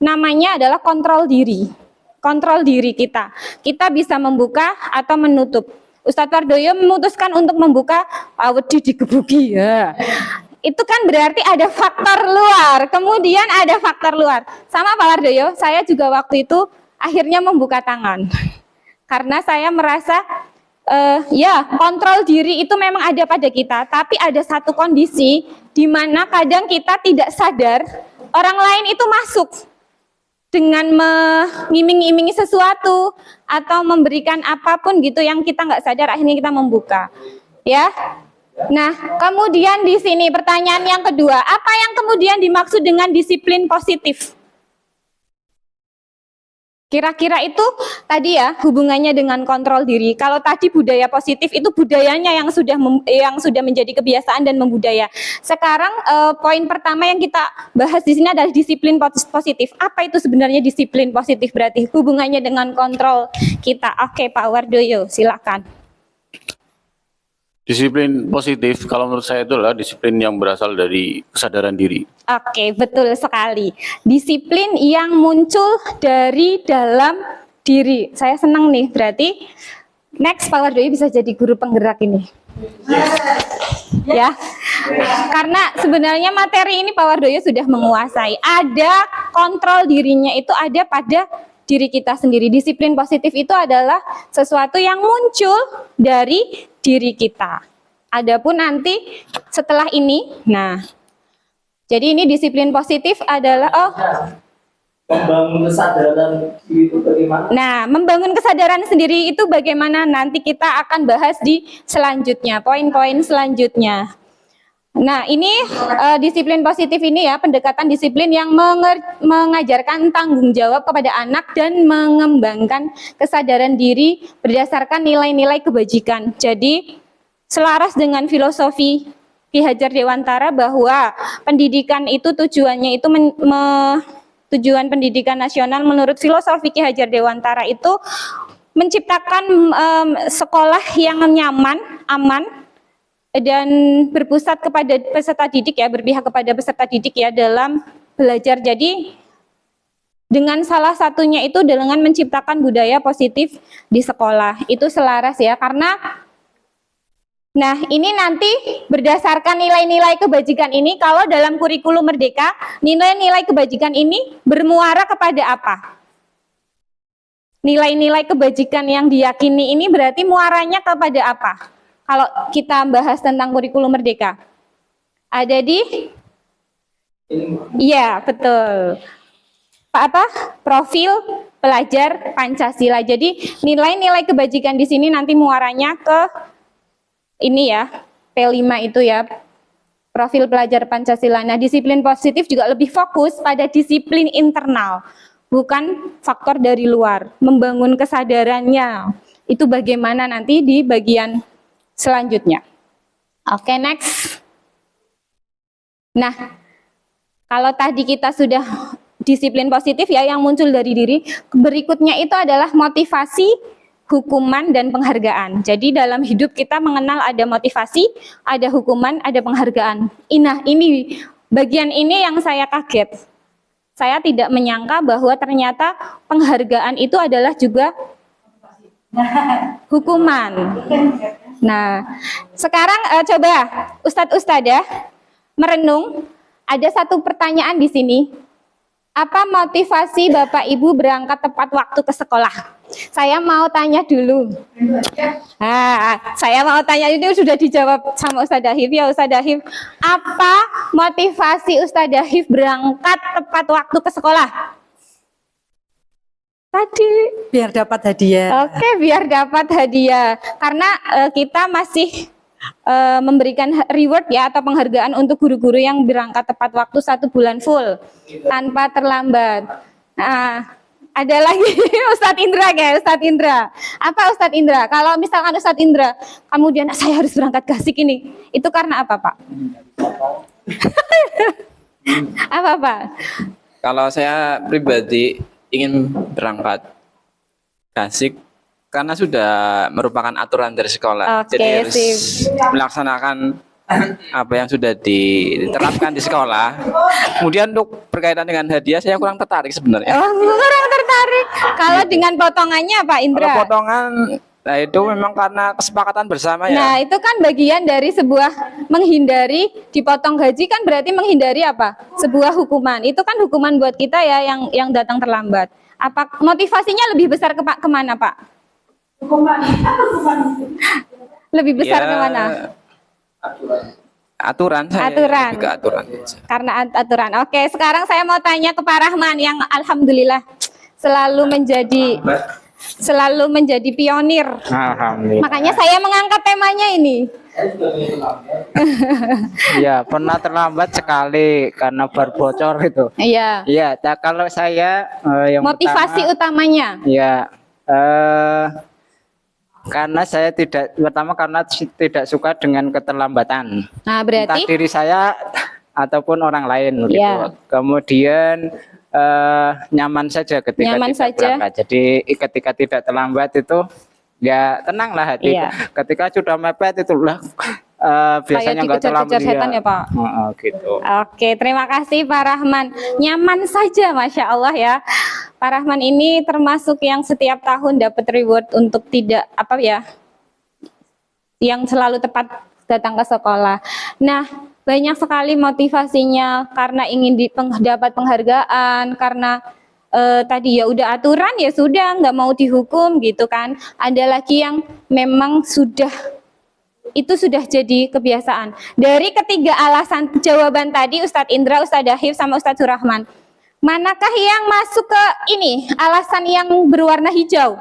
namanya adalah kontrol diri. Kontrol diri kita. Kita bisa membuka atau menutup. Ustadz Wardoyo memutuskan untuk membuka, wedi digebuki ya. Itu kan berarti ada faktor luar. Kemudian ada faktor luar. Sama Pak Wardoyo, saya juga waktu itu akhirnya membuka tangan. Karena saya merasa ya kontrol diri itu memang ada pada kita, tapi ada satu kondisi di mana kadang kita tidak sadar orang lain itu masuk dengan mengiming-imingi sesuatu atau memberikan apapun gitu yang kita nggak sadar, akhirnya kita membuka. Ya. Nah, kemudian di sini pertanyaan yang kedua, apa yang kemudian dimaksud dengan disiplin positif? Kira-kira itu tadi ya hubungannya dengan kontrol diri. Kalau tadi budaya positif itu budayanya yang sudah menjadi kebiasaan dan membudaya. Sekarang poin pertama yang kita bahas di sini adalah disiplin positif. Apa itu sebenarnya disiplin positif? Berarti hubungannya dengan kontrol kita. Oke, Pak Wardoyo, silakan. Disiplin positif kalau menurut saya itu adalah disiplin yang berasal dari kesadaran diri. Oke, betul sekali. Disiplin yang muncul dari dalam diri. Saya senang nih, berarti next Pak Wardoyo bisa jadi guru penggerak ini. Ya, karena sebenarnya materi ini Pak Wardoyo sudah menguasai. Ada kontrol dirinya itu ada pada diri kita sendiri. Disiplin positif itu adalah sesuatu yang muncul dari diri kita. Adapun nanti setelah ini, nah, jadi ini disiplin positif adalah Membangun kesadaran diri itu bagaimana? Nah, membangun kesadaran sendiri itu bagaimana nanti kita akan bahas di selanjutnya, poin-poin selanjutnya. Nah, ini disiplin positif ini ya, pendekatan disiplin yang mengajarkan tanggung jawab kepada anak dan mengembangkan kesadaran diri berdasarkan nilai-nilai kebajikan. Jadi, selaras dengan filosofi Ki Hajar Dewantara bahwa pendidikan itu tujuannya itu tujuan pendidikan nasional menurut filosofi Ki Hajar Dewantara itu menciptakan sekolah yang nyaman, aman, dan berpusat kepada peserta didik ya, berpihak kepada peserta didik ya dalam belajar. Jadi dengan salah satunya itu dengan menciptakan budaya positif di sekolah. Itu selaras ya, karena nah, ini nanti berdasarkan nilai-nilai kebajikan ini, kalau dalam kurikulum Merdeka, nilai-nilai kebajikan ini bermuara kepada apa? Nilai-nilai kebajikan yang diyakini ini berarti muaranya kepada apa? Kalau kita bahas tentang kurikulum Merdeka. Ada di? Iya, betul. Profil pelajar Pancasila. Jadi nilai-nilai kebajikan di sini nanti muaranya ke ini ya, P5 itu ya, profil pelajar Pancasila. Nah, disiplin positif juga lebih fokus pada disiplin internal, bukan faktor dari luar. Membangun kesadarannya, itu bagaimana nanti di bagian selanjutnya. Oke, next. Nah, kalau tadi kita sudah disiplin positif ya, yang muncul dari diri, berikutnya itu adalah motivasi, hukuman, dan penghargaan. Jadi dalam hidup kita mengenal ada motivasi, ada hukuman, ada penghargaan. Nah, ini bagian ini yang saya kaget. Saya tidak menyangka bahwa ternyata penghargaan itu adalah juga hukuman. Nah, sekarang coba Ustadz-Ustadzah merenung. Ada satu pertanyaan di sini. Apa motivasi Bapak Ibu berangkat tepat waktu ke sekolah? Saya mau tanya dulu. Saya mau tanya, ini sudah dijawab sama Ustadz Dahif ya. Ustadz Dahif, apa motivasi Ustadz Dahif berangkat tepat waktu ke sekolah? Tadi Biar dapat hadiah. Oke, biar dapat hadiah. Karena kita masih memberikan reward ya atau penghargaan untuk guru-guru yang berangkat tepat waktu 1 bulan full tanpa terlambat. Nah, ada lagi Ustadz Indra ya, Ustadz Indra. Apa Ustadz Indra? Kalau misalkan Ustadz Indra, kemudian saya harus berangkat ke Asik ini, itu karena apa Pak? Apa Pak? Kalau saya pribadi ingin berangkat ke Asik karena sudah merupakan aturan dari sekolah. Oke, jadi harus melaksanakan apa yang sudah diterapkan di sekolah. Kemudian untuk berkaitan dengan hadiah saya kurang tertarik sebenarnya. Oh, kurang tertarik. Kalau dengan potongannya Pak Indra? Kalau potongan, nah itu memang karena kesepakatan bersama ya. Nah, itu kan bagian dari sebuah menghindari dipotong gaji, kan berarti menghindari apa? Sebuah hukuman. Itu kan hukuman buat kita ya yang datang terlambat. Apa motivasinya lebih besar kemana Pak? Lebih besar Ya, kemana? Aturan saya Aturan. lebih ke aturan. Karena aturan. Oke, sekarang saya mau tanya ke Pak Rahman yang alhamdulillah selalu menjadi pionir. Alhamdulillah. Makanya saya mengangkat temanya ini. Ya, pernah terlambat sekali karena berbocor itu. Iya. Iya, kalau saya yang Motivasi pertama, utamanya. ya karena saya karena tidak suka dengan keterlambatan. Nah, Entah berarti diri saya ataupun orang lain gitu. Ya. Kemudian nyaman saja ketika Nyaman tidak saja. berangkat. Jadi ketika tidak terlambat itu ya tenanglah hati. Iya. Ketika sudah mepet itulah biasanya nggak terlambat dikejar-kejar setan ya Pak. Gitu. Oke, terima kasih Pak Rahman. Nyaman saja, Masya Allah ya. Pak Rahman ini termasuk yang setiap tahun dapat reward untuk tidak yang selalu tepat datang ke sekolah. Nah, banyak sekali motivasinya karena ingin dapat penghargaan, karena tadi ya udah aturan ya sudah nggak mau dihukum gitu kan. Ada lagi yang memang itu sudah jadi kebiasaan. Dari ketiga alasan jawaban tadi Ustadz Indra, Ustadz Dahif, sama Ustadz Surahman, manakah yang masuk ke ini alasan yang berwarna hijau?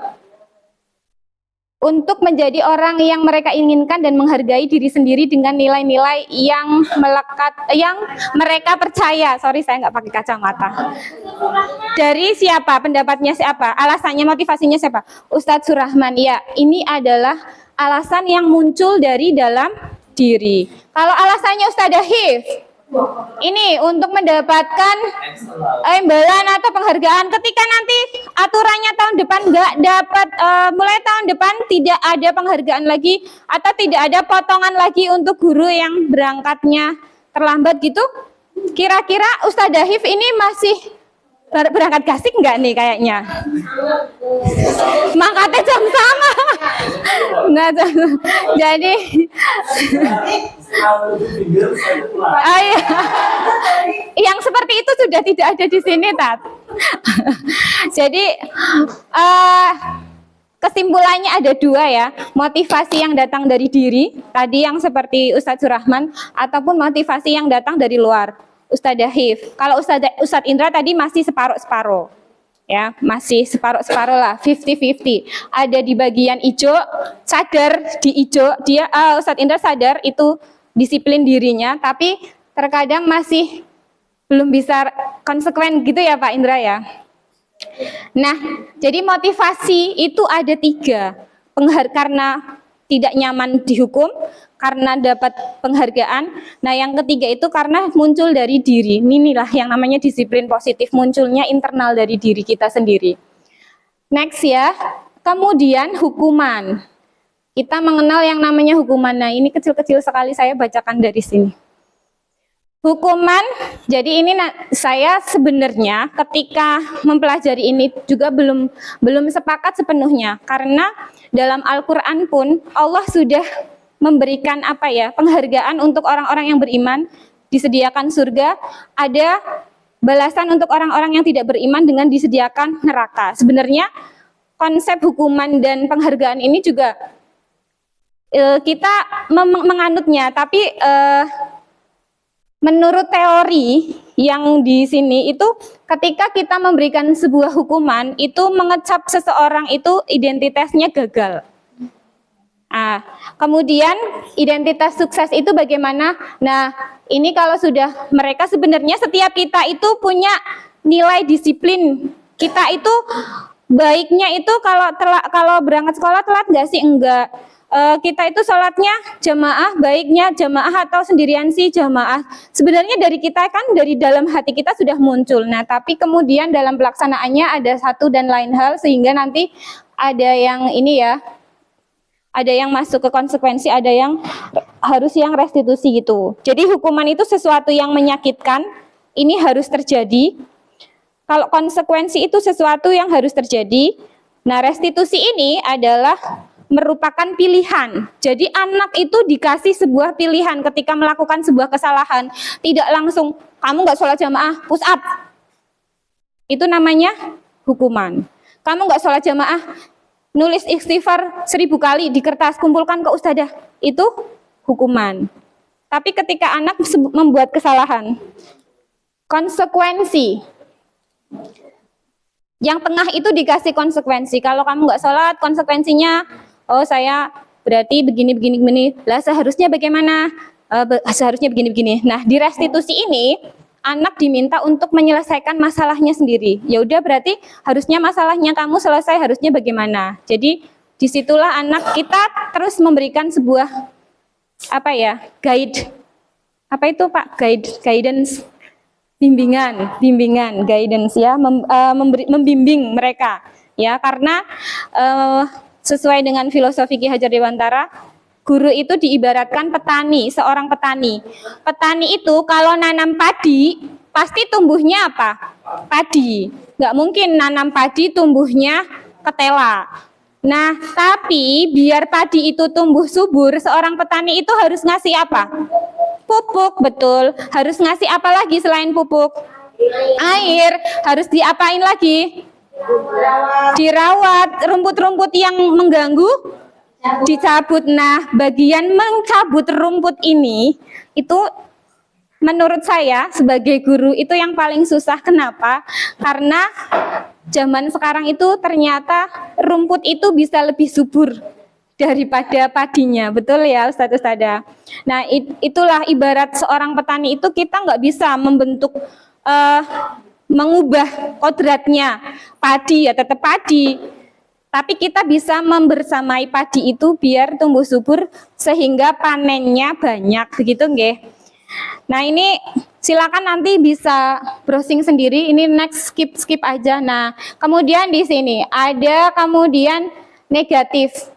Untuk menjadi orang yang mereka inginkan dan menghargai diri sendiri dengan nilai-nilai yang melekat, yang mereka percaya. Sorry, saya nggak pakai kacamata. Dari siapa? Pendapatnya siapa? Alasannya, motivasinya siapa? Ustadz Surahman. Ya, ini adalah alasan yang muncul dari dalam diri. Kalau alasannya Ustadz Dahif, ini untuk mendapatkan imbalan atau penghargaan ketika nanti aturannya tahun depan nggak dapat, mulai tahun depan tidak ada penghargaan lagi atau tidak ada potongan lagi untuk guru yang berangkatnya terlambat gitu. Kira-kira Ustadz Dahif ini masih berangkat gasik nggak nih kayaknya? Mangkatnya jam sama. Nah, jadi yang seperti itu sudah tidak ada di sini, Tat. Jadi kesimpulannya ada dua ya, motivasi yang datang dari diri, tadi yang seperti Ustadz Surahman, ataupun motivasi yang datang dari luar. Ustadz Dahif, kalau Ustadz Indra tadi masih separuh-separuh, ya masih separuh-separuh lah, 50-50. Ada di bagian hijau, sadar di hijau, dia Ustadz Indra sadar itu disiplin dirinya, tapi terkadang masih belum bisa konsekuen gitu ya Pak Indra ya. Nah, jadi motivasi itu ada 3, karena tidak nyaman dihukum, karena dapat penghargaan. Nah, yang ketiga itu karena muncul dari diri. Inilah yang namanya disiplin positif, munculnya internal dari diri kita sendiri. Next ya, kemudian hukuman. Kita mengenal yang namanya hukuman. Nah, ini kecil-kecil sekali saya bacakan dari sini. Hukuman, jadi ini saya sebenarnya ketika mempelajari ini juga belum sepakat sepenuhnya, karena dalam Al-Quran pun Allah sudah memberikan penghargaan untuk orang-orang yang beriman, disediakan surga, ada balasan untuk orang-orang yang tidak beriman dengan disediakan neraka. Sebenarnya konsep hukuman dan penghargaan ini juga kita menganutnya, tapi menurut teori yang di sini itu ketika kita memberikan sebuah hukuman itu mengecap seseorang itu identitasnya gagal. Kemudian identitas sukses itu bagaimana? Nah, ini kalau sudah mereka sebenarnya setiap kita itu punya nilai disiplin. Kita itu baiknya itu kalau berangkat sekolah telat nggak sih? Enggak. Kita itu sholatnya jamaah, baiknya jamaah atau sendirian sih jamaah. Sebenarnya dari kita kan dari dalam hati kita sudah muncul. Nah, tapi kemudian dalam pelaksanaannya ada satu dan lain hal sehingga nanti ada yang ini ya, ada yang masuk ke konsekuensi, ada yang harus yang restitusi gitu. Jadi hukuman itu sesuatu yang menyakitkan, ini harus terjadi. Kalau konsekuensi itu sesuatu yang harus terjadi. Nah, restitusi ini adalah merupakan pilihan. Jadi anak itu dikasih sebuah pilihan ketika melakukan sebuah kesalahan. Tidak langsung, kamu nggak sholat jamaah, push up. Itu namanya hukuman. Kamu nggak sholat jamaah, nulis istighfar 1000 kali di kertas, kumpulkan ke ustadzah. Itu hukuman. Tapi ketika anak membuat kesalahan, konsekuensi. Yang tengah itu dikasih konsekuensi. Kalau kamu nggak sholat, konsekuensinya, oh saya berarti begini. Lah seharusnya bagaimana? Seharusnya begini. Nah, di restitusi ini anak diminta untuk menyelesaikan masalahnya sendiri. Ya udah berarti harusnya masalahnya kamu selesai, harusnya bagaimana? Jadi disitulah anak kita terus memberikan sebuah guide. Apa itu Pak? Guidance. Bimbingan, guidance ya, membimbing mereka ya, karena sesuai dengan filosofi Ki Hajar Dewantara, guru itu diibaratkan petani, seorang petani. Petani itu kalau nanam padi pasti tumbuhnya apa? Padi. Nggak mungkin nanam padi tumbuhnya ketela. Nah, tapi biar padi itu tumbuh subur, seorang petani itu harus ngasih apa? Pupuk, betul. Harus ngasih apa lagi selain pupuk? Air harus diapain lagi? Dirawat. Rumput-rumput yang mengganggu dicabut. Nah, bagian mencabut rumput ini itu menurut saya sebagai guru itu yang paling susah. Kenapa? Karena zaman sekarang itu ternyata rumput itu bisa lebih subur daripada padinya, betul ya Ustadz Ustadzah. Nah, itulah ibarat seorang petani itu kita nggak bisa membentuk, mengubah kodratnya. Padi ya tetap padi, tapi kita bisa membersamai padi itu biar tumbuh subur sehingga panennya banyak, begitu nggih? Nah, ini silakan nanti bisa browsing sendiri. Ini next skip aja. Nah, kemudian di sini ada kemudian negatif,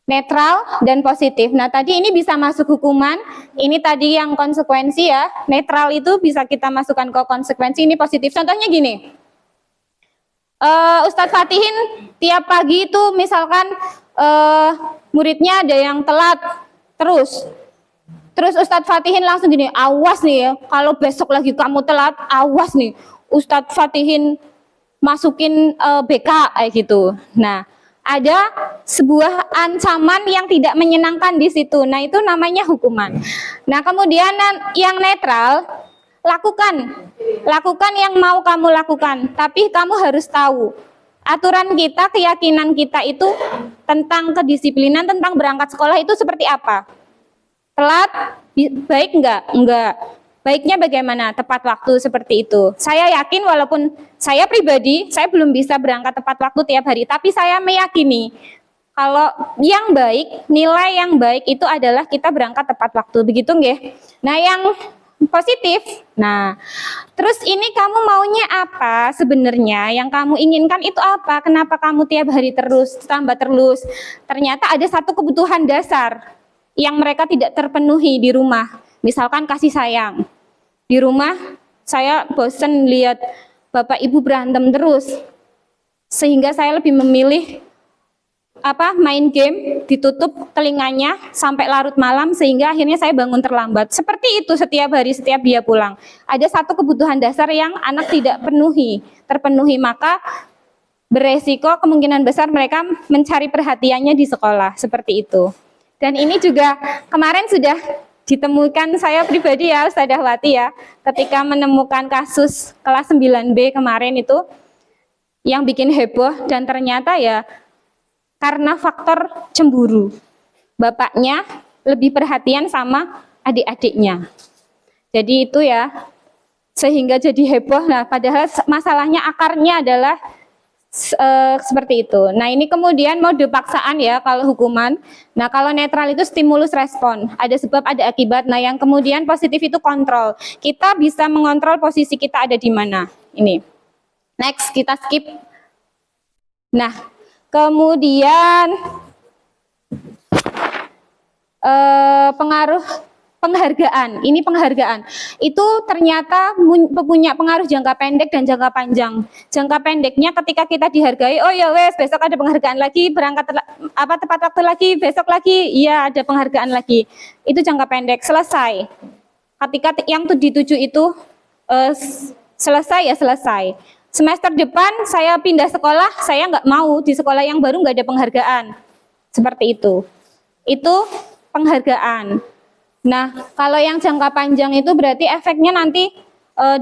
netral, dan positif. Nah, tadi ini bisa masuk hukuman. Ini tadi yang konsekuensi ya. Netral itu bisa kita masukkan ke konsekuensi. Ini positif. Contohnya gini. Ustadz Fatihin tiap pagi itu misalkan muridnya ada yang telat Terus Ustadz Fatihin langsung gini, awas nih ya, kalau besok lagi kamu telat, awas nih, Ustadz Fatihin masukin BK kayak gitu. Nah, ada sebuah ancaman yang tidak menyenangkan di situ. Nah, itu namanya hukuman. Nah, kemudian yang netral, lakukan yang mau kamu lakukan, tapi kamu harus tahu aturan kita, keyakinan kita itu tentang kedisiplinan, tentang berangkat sekolah itu seperti apa. Telat, baik enggak? Enggak. Baiknya bagaimana? Tepat waktu seperti itu. Saya yakin walaupun saya pribadi, saya belum bisa berangkat tepat waktu tiap hari, tapi saya meyakini kalau yang baik, nilai yang baik itu adalah kita berangkat tepat waktu. Begitu nggih? Nah, yang positif. Nah, terus ini kamu maunya apa sebenarnya? Yang kamu inginkan itu apa? Kenapa kamu tiap hari terus tambah terus? Ternyata ada satu kebutuhan dasar yang mereka tidak terpenuhi di rumah. Misalkan kasih sayang. Di rumah saya bosen lihat bapak ibu berantem terus. Sehingga saya lebih memilih main game, ditutup telinganya sampai larut malam sehingga akhirnya saya bangun terlambat. Seperti itu setiap hari, setiap dia pulang. Ada satu kebutuhan dasar yang anak tidak terpenuhi, maka beresiko kemungkinan besar mereka mencari perhatiannya di sekolah, seperti itu. Dan ini juga kemarin sudah ditemukan saya pribadi ya Ustadzah Wati ya, ketika menemukan kasus kelas 9B kemarin itu yang bikin heboh dan ternyata ya karena faktor cemburu. Bapaknya lebih perhatian sama adik-adiknya. Jadi itu ya sehingga jadi heboh. Nah, padahal masalahnya akarnya adalah seperti itu. Nah, ini kemudian mode paksaan ya kalau hukuman. Nah, kalau netral itu stimulus respon. Ada sebab, ada akibat. Nah, yang kemudian positif itu kontrol. Kita bisa mengontrol posisi kita ada di mana. Ini. Next, kita skip. Nah, kemudian pengaruh penghargaan. Ini penghargaan. Itu ternyata punya pengaruh jangka pendek dan jangka panjang. Jangka pendeknya ketika kita dihargai, oh ya wes besok ada penghargaan lagi, berangkat tepat waktu lagi, besok lagi, iya ada penghargaan lagi. Itu jangka pendek, selesai. Ketika yang dituju itu selesai ya selesai. Semester depan saya pindah sekolah, saya nggak mau di sekolah yang baru nggak ada penghargaan. Seperti itu. Itu penghargaan. Nah, kalau yang jangka panjang itu berarti efeknya nanti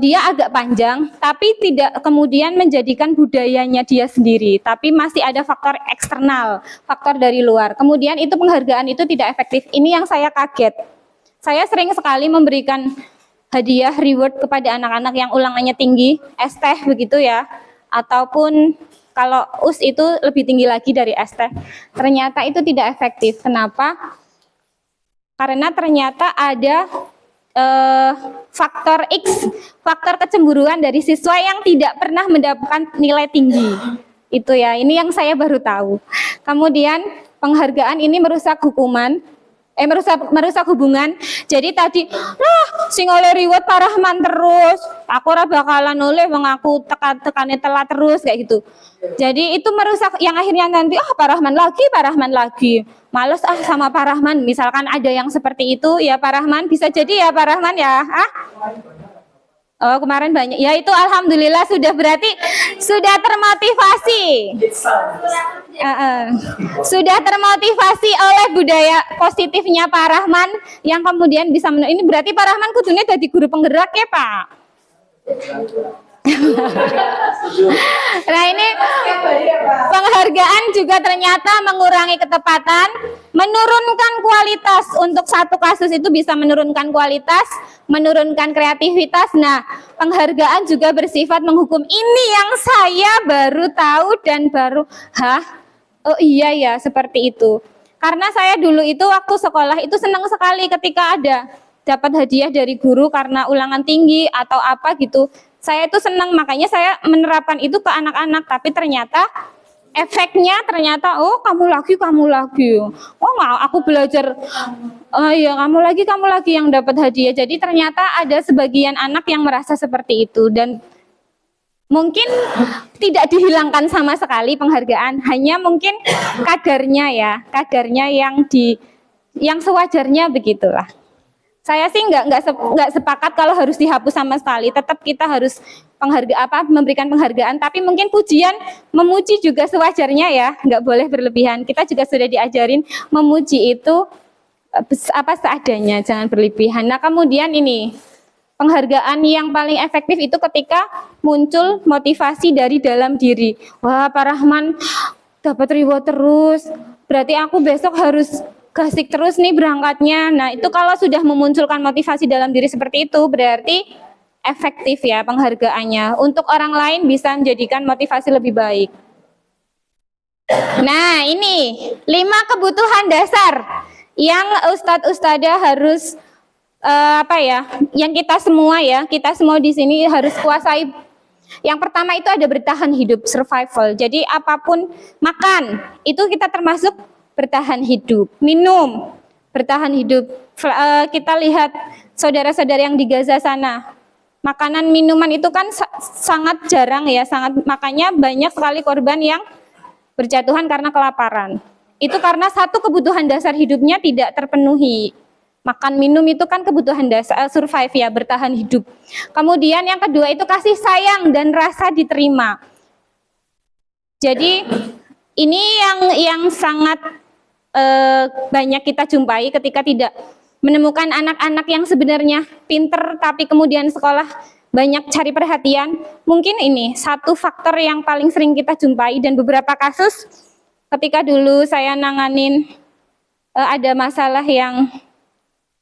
dia agak panjang, tapi tidak kemudian menjadikan budayanya dia sendiri, tapi masih ada faktor eksternal, faktor dari luar. Kemudian itu penghargaan itu tidak efektif. Ini yang saya kaget. Saya sering sekali memberikan hadiah reward kepada anak-anak yang ulangannya tinggi, ST begitu ya, ataupun kalau US itu lebih tinggi lagi dari ST. Ternyata itu tidak efektif. Kenapa? Karena ternyata ada faktor X, faktor kecemburuan dari siswa yang tidak pernah mendapatkan nilai tinggi. Itu ya, ini yang saya baru tahu. Kemudian penghargaan ini merusak hukuman, merusak hubungan. Jadi tadi, sing oleh reward Pak Rahman terus, aku ora bakalan oleh wong aku tekan-tekane telat terus kayak gitu. Jadi itu merusak yang akhirnya nanti Pak Rahman lagi. Males sama Pak Rahman. Misalkan ada yang seperti itu ya Pak Rahman, bisa jadi ya Pak Rahman ya. Oh, kemarin banyak. Ya itu alhamdulillah sudah, berarti sudah termotivasi. Sudah termotivasi oleh budaya positifnya Pak Rahman yang kemudian bisa ini berarti Pak Rahman kudunya jadi guru penggerak ya, Pak. Nah ini penghargaan juga ternyata mengurangi ketepatan, menurunkan kualitas. Untuk satu kasus itu bisa menurunkan kualitas, menurunkan kreativitas. Nah penghargaan juga bersifat menghukum. Ini yang saya baru tahu dan baru, oh iya ya seperti itu. Karena saya dulu itu waktu sekolah itu senang sekali ketika ada dapat hadiah dari guru karena ulangan tinggi atau apa gitu. Saya itu senang, makanya saya menerapkan itu ke anak-anak. Tapi ternyata efeknya ternyata, oh kamu lagi, oh nggak, aku belajar, oh iya kamu lagi yang dapat hadiah. Jadi ternyata ada sebagian anak yang merasa seperti itu dan mungkin tidak dihilangkan sama sekali penghargaan, hanya mungkin kadarnya yang sewajarnya begitulah. Saya sih nggak sepakat kalau harus dihapus sama sekali. Tetap kita harus memberikan penghargaan, tapi mungkin pujian, memuji juga sewajarnya ya, nggak boleh berlebihan. Kita juga sudah diajarin memuji itu seadanya, jangan berlebihan. Nah kemudian ini penghargaan yang paling efektif itu ketika muncul motivasi dari dalam diri. Wah Pak Rahman dapat reward terus, berarti aku besok harus gasik terus nih berangkatnya. Nah itu kalau sudah memunculkan motivasi dalam diri seperti itu berarti efektif ya penghargaannya. Untuk orang lain bisa menjadikan motivasi lebih baik. Nah ini 5 kebutuhan dasar yang Ustadz-Ustadzah harus yang kita semua di sini harus kuasai. Yang pertama itu ada bertahan hidup, survival. Jadi apapun, makan itu kita termasuk bertahan hidup, minum, bertahan hidup. Kita lihat saudara-saudara yang di Gaza sana, makanan minuman itu kan sangat jarang ya, makanya banyak sekali korban yang berjatuhan karena kelaparan. Itu karena satu kebutuhan dasar hidupnya tidak terpenuhi. Makan minum itu kan kebutuhan dasar, survive ya, bertahan hidup. Kemudian yang kedua itu kasih sayang dan rasa diterima. Jadi ini yang sangat banyak kita jumpai ketika tidak menemukan anak-anak yang sebenarnya pinter tapi kemudian sekolah banyak cari perhatian. Mungkin ini satu faktor yang paling sering kita jumpai. Dan beberapa kasus ketika dulu saya nanganin ada masalah yang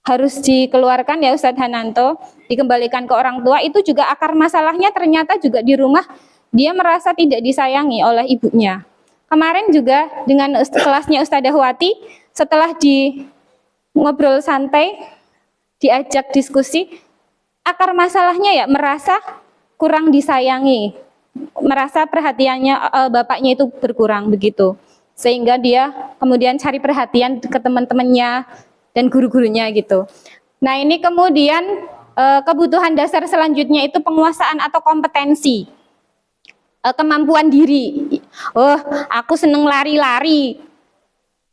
harus dikeluarkan ya Ustadz Hananto, dikembalikan ke orang tua, itu juga akar masalahnya ternyata juga di rumah dia merasa tidak disayangi oleh ibunya. Kemarin juga dengan kelasnya Ustadzah Wati, setelah di ngobrol santai, diajak diskusi, akar masalahnya ya merasa kurang disayangi, merasa perhatiannya bapaknya itu berkurang begitu. Sehingga dia kemudian cari perhatian ke teman-temannya dan guru-gurunya gitu. Nah ini kemudian kebutuhan dasar selanjutnya itu penguasaan atau kompetensi. Kemampuan diri. Oh, aku seneng lari-lari.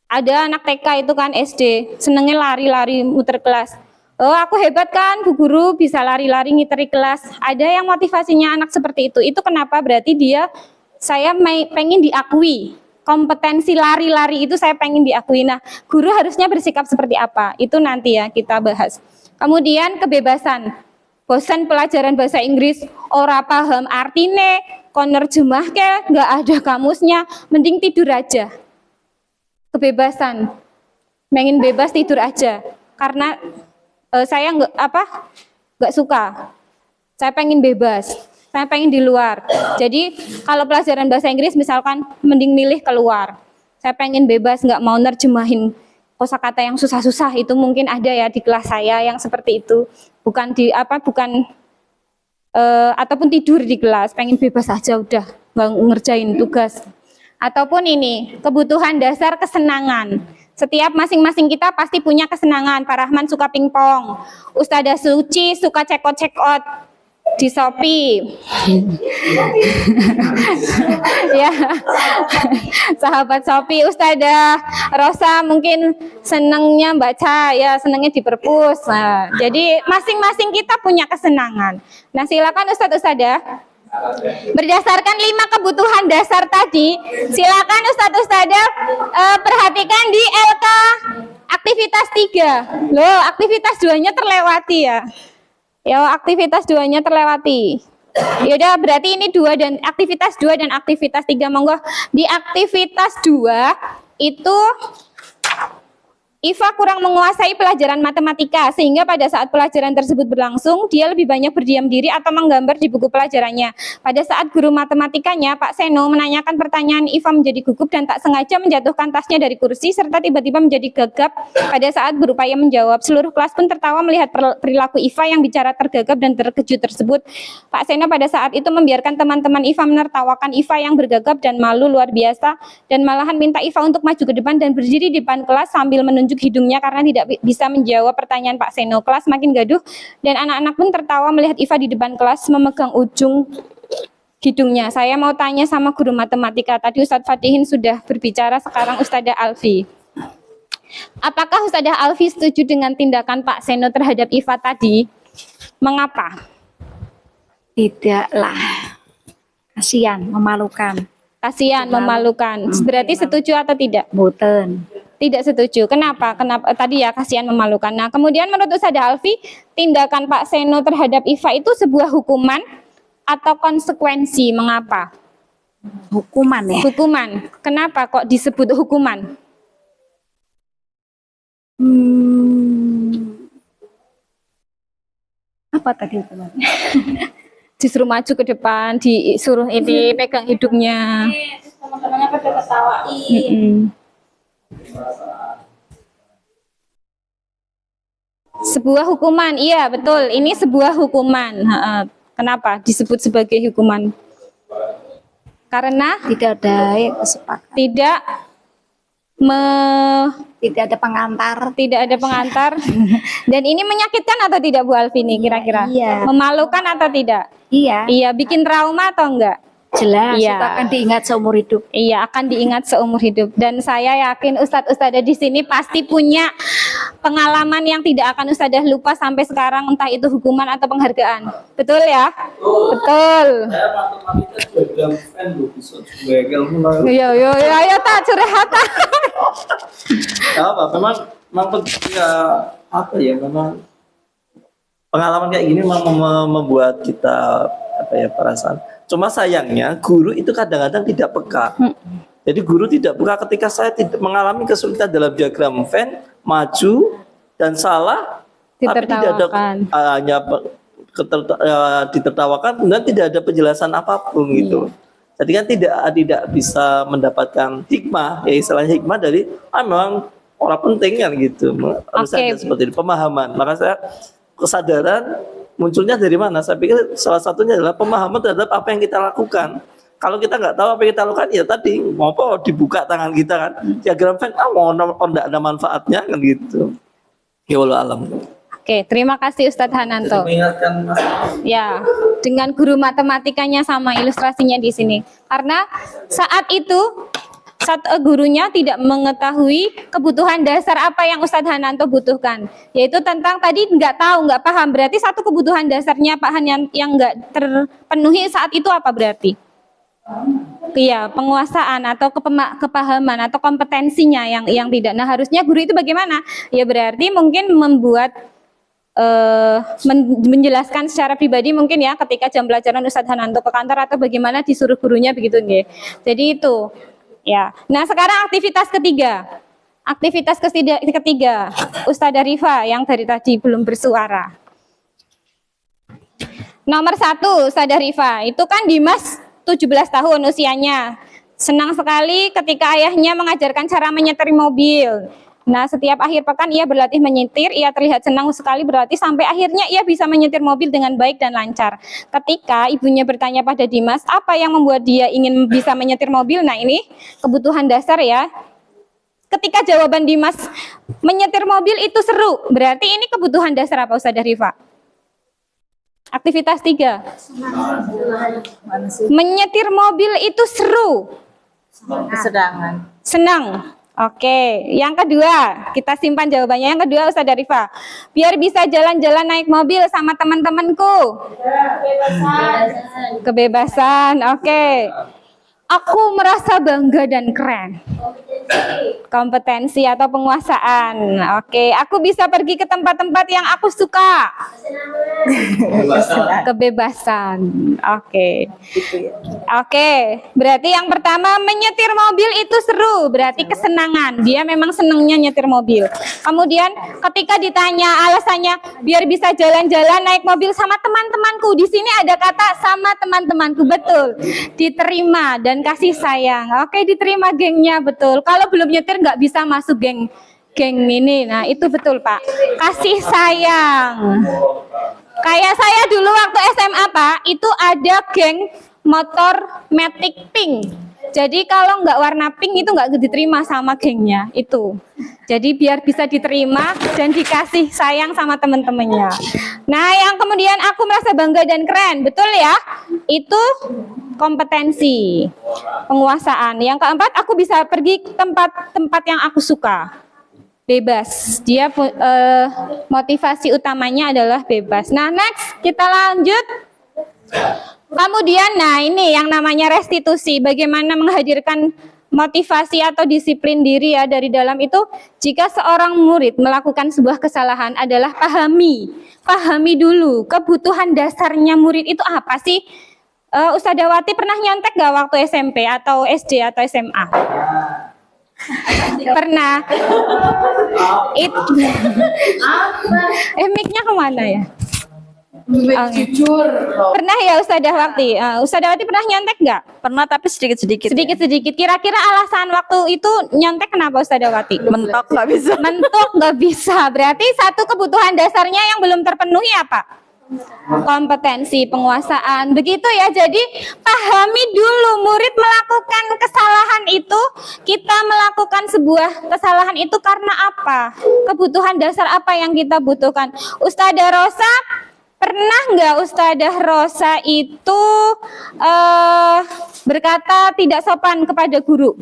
Ada anak TK itu kan SD, senengnya lari-lari muter kelas. Oh, aku hebat kan, Bu Guru bisa lari-lari ngiteri kelas. Ada yang motivasinya anak seperti itu. Itu kenapa? Berarti saya pengen diakui. Kompetensi lari-lari itu saya pengen diakui. Nah, guru harusnya bersikap seperti apa? Itu nanti ya kita bahas. Kemudian kebebasan. Bosan pelajaran bahasa Inggris, ora paham artine, konerjemahke, nggak ada kamusnya, mending tidur aja. Kebebasan, pengen bebas tidur aja. Karena saya nggak suka. Saya pengen bebas, saya pengen di luar. Jadi kalau pelajaran bahasa Inggris misalkan mending milih keluar. Saya pengen bebas, nggak mau nerjemahin kosakata yang susah-susah. Itu mungkin ada ya di kelas saya yang seperti itu. Ataupun tidur di kelas, pengen bebas aja udah, nggak ngerjain tugas. Ataupun ini, kebutuhan dasar kesenangan. Setiap masing-masing kita pasti punya kesenangan. Pak Rahman suka pingpong, Ustadzah Suci suka cekot-cekot di Shopee. Ya, sahabat Shopee. Ustazah Rosa mungkin senangnya baca, ya senangnya di perpus. Nah, jadi masing-masing kita punya kesenangan. Nah, silakan Ustadz-Ustadzah. Berdasarkan 5 kebutuhan dasar tadi, silakan Ustadz-Ustadzah perhatikan di LK aktivitas 3. Loh, aktivitas 2-nya terlewati ya. Ya, aktivitas 2-nya terlewati. Yaudah, berarti ini aktivitas 2 dan aktivitas 3. Monggo di aktivitas 2 itu Iva kurang menguasai pelajaran matematika sehingga pada saat pelajaran tersebut berlangsung dia lebih banyak berdiam diri atau menggambar di buku pelajarannya. Pada saat guru matematikanya Pak Seno menanyakan pertanyaan, Iva menjadi gugup dan tak sengaja menjatuhkan tasnya dari kursi serta tiba-tiba menjadi gagap pada saat berupaya menjawab. Seluruh kelas pun tertawa melihat perilaku Iva yang bicara tergagap dan terkejut tersebut. Pak Seno pada saat itu membiarkan teman-teman Iva menertawakan Iva yang bergagap dan malu luar biasa dan malahan minta Iva untuk maju ke depan dan berdiri di depan kelas sambil menunjuk hidungnya karena tidak bisa menjawab pertanyaan Pak Seno. Kelas makin gaduh dan anak-anak pun tertawa melihat Iva di depan kelas memegang ujung hidungnya. Saya mau tanya sama guru matematika. Tadi Ustadz Fatihin sudah berbicara, sekarang Ustadzah Alfi. Apakah Ustadzah Alfi setuju dengan tindakan Pak Seno terhadap Iva tadi? Mengapa? Tidaklah. Kasihan, memalukan. Kasihan, memalukan. Berarti setuju atau tidak? Boten. Tidak setuju. Kenapa? Tadi ya kasihan, memalukan. Nah, kemudian menurut Ustadzah Alfi, tindakan Pak Seno terhadap Iva itu sebuah hukuman atau konsekuensi? Mengapa? Hukuman ya. Hukuman. Kenapa kok disebut hukuman? Apa tadi hukuman? Disuruh maju ke depan, disuruh ini pegang hidungnya. Teman-temannya pada ketawain. Sebuah hukuman, iya betul. Ini sebuah hukuman. Kenapa disebut sebagai hukuman? Karena tidak ada kesepakatan. Tidak ada pengantar. Tidak ada pengantar. Dan ini menyakitkan atau tidak Bu Alvini kira-kira? Iya. Memalukan atau tidak? Iya. Iya, bikin trauma atau enggak? Jelas, iya. Itu akan diingat seumur hidup. Iya, akan diingat seumur hidup. Dan saya yakin Ustadz-Ustadzah di sini pasti punya pengalaman yang tidak akan Ustadzah lupa sampai sekarang, entah itu hukuman atau penghargaan. Betul ya? Betul. Yo, tak curhat. Apa? Memang ya apa ya? Memang pengalaman kayak gini memang membuat kita perasaan. Cuma sayangnya guru itu kadang-kadang tidak peka. Jadi guru tidak peka ketika saya mengalami kesulitan dalam diagram Venn, maju dan salah, tapi tidak ada hanya ditertawakan, kemudian tidak ada penjelasan apapun gitu. Jadi kan tidak bisa mendapatkan hikmah, ya istilahnya hikmah dari memang orang penting kan gitu. Harus ada seperti itu, pemahaman. Maka saya kesadaran munculnya dari mana? Saya pikir salah satunya adalah pemahaman terhadap apa yang kita lakukan. Kalau kita nggak tahu apa yang kita lakukan, ya tadi mau dibuka tangan kita kan, diagram Venn, tidak ada manfaatnya kan gitu. Ya Allah alam. Oke, terima kasih Ustadz Hananto. Mengingatkan ya, dengan guru matematikanya sama ilustrasinya di sini. Karena saat itu gurunya tidak mengetahui kebutuhan dasar apa yang Ustadz Hananto butuhkan, yaitu tentang tadi nggak tahu, nggak paham. Berarti satu kebutuhan dasarnya Pak Han yang nggak terpenuhi saat itu apa berarti? Iya, penguasaan atau kepahaman atau kompetensinya yang tidak. Nah, harusnya guru itu bagaimana? Ya berarti mungkin membuat menjelaskan secara pribadi mungkin ya ketika jam pelajaran Ustadz Hananto ke kantor atau bagaimana disuruh gurunya begitu nggih. Jadi itu. Ya, nah sekarang aktivitas ketiga. Aktivitas ketiga, Ustadzah Rifa yang dari tadi belum bersuara. Nomor 1, Ustadzah Rifa, itu kan Dimas 17 tahun usianya. Senang sekali ketika ayahnya mengajarkan cara menyetir mobil. Nah, setiap akhir pekan ia berlatih menyetir, ia terlihat senang sekali berlatih sampai akhirnya ia bisa menyetir mobil dengan baik dan lancar. Ketika ibunya bertanya pada Dimas, apa yang membuat dia ingin bisa menyetir mobil? Nah, ini kebutuhan dasar ya. Ketika jawaban Dimas, menyetir mobil itu seru, berarti ini kebutuhan dasar apa Ustadzah Rifa? Aktivitas 3. Menyetir mobil itu seru. Kesedangan. Senang. Oke, yang kedua, kita simpan jawabannya. Yang kedua, Ustazah Rifa. Biar bisa jalan-jalan naik mobil sama teman-temanku. Kebebasan. Oke. Aku merasa bangga dan keren. Kompetensi atau penguasaan. Oke, aku bisa pergi ke tempat-tempat yang aku suka. Kebebasan. Oke. Oke, berarti yang pertama menyetir mobil itu seru, berarti kesenangan. Dia memang senangnya nyetir mobil. Kemudian ketika ditanya alasannya biar bisa jalan-jalan naik mobil sama teman-temanku. Di sini ada kata sama teman-temanku, betul. Diterima dan kasih sayang. Oke, diterima gengnya, betul. Kalau belum nyetir nggak bisa masuk geng ini. Nah, itu betul, Pak. Kasih sayang. Kayak saya dulu waktu SMA, Pak, itu ada geng motor Matic Pink. Jadi kalau nggak warna pink itu nggak diterima sama gengnya itu. Jadi biar bisa diterima dan dikasih sayang sama teman-temannya. Nah, yang kemudian aku merasa bangga dan keren, betul ya? Itu kompetensi, penguasaan. Yang keempat, aku bisa pergi ke tempat-tempat yang aku suka. Bebas. Dia motivasi utamanya adalah bebas. Nah, next kita lanjut. Kemudian, nah ini yang namanya restitusi. Bagaimana menghadirkan motivasi atau disiplin diri ya dari dalam itu. Jika seorang murid melakukan sebuah kesalahan adalah pahami dulu kebutuhan dasarnya murid itu apa sih. Ustazah Wati pernah nyontek gak waktu SMP atau SD atau SMA? Pernah. Mic-nya kemana ya? Jujur. Pernah ya Ustazah Wati? Ustazah Wati pernah nyontek nggak? Pernah, tapi sedikit-sedikit. Sedikit-sedikit. Kira-kira alasan waktu itu nyontek kenapa Ustazah Wati? Mentok nggak bisa. Mentok nggak bisa. Berarti satu kebutuhan dasarnya yang belum terpenuhi apa? Kompetensi, penguasaan. Begitu ya. Jadi pahami dulu murid melakukan kesalahan itu. Kita melakukan sebuah kesalahan itu karena apa? Kebutuhan dasar apa yang kita butuhkan? Ustazah Rosa, pernah nggak Ustazah Rosa itu berkata tidak sopan kepada guru?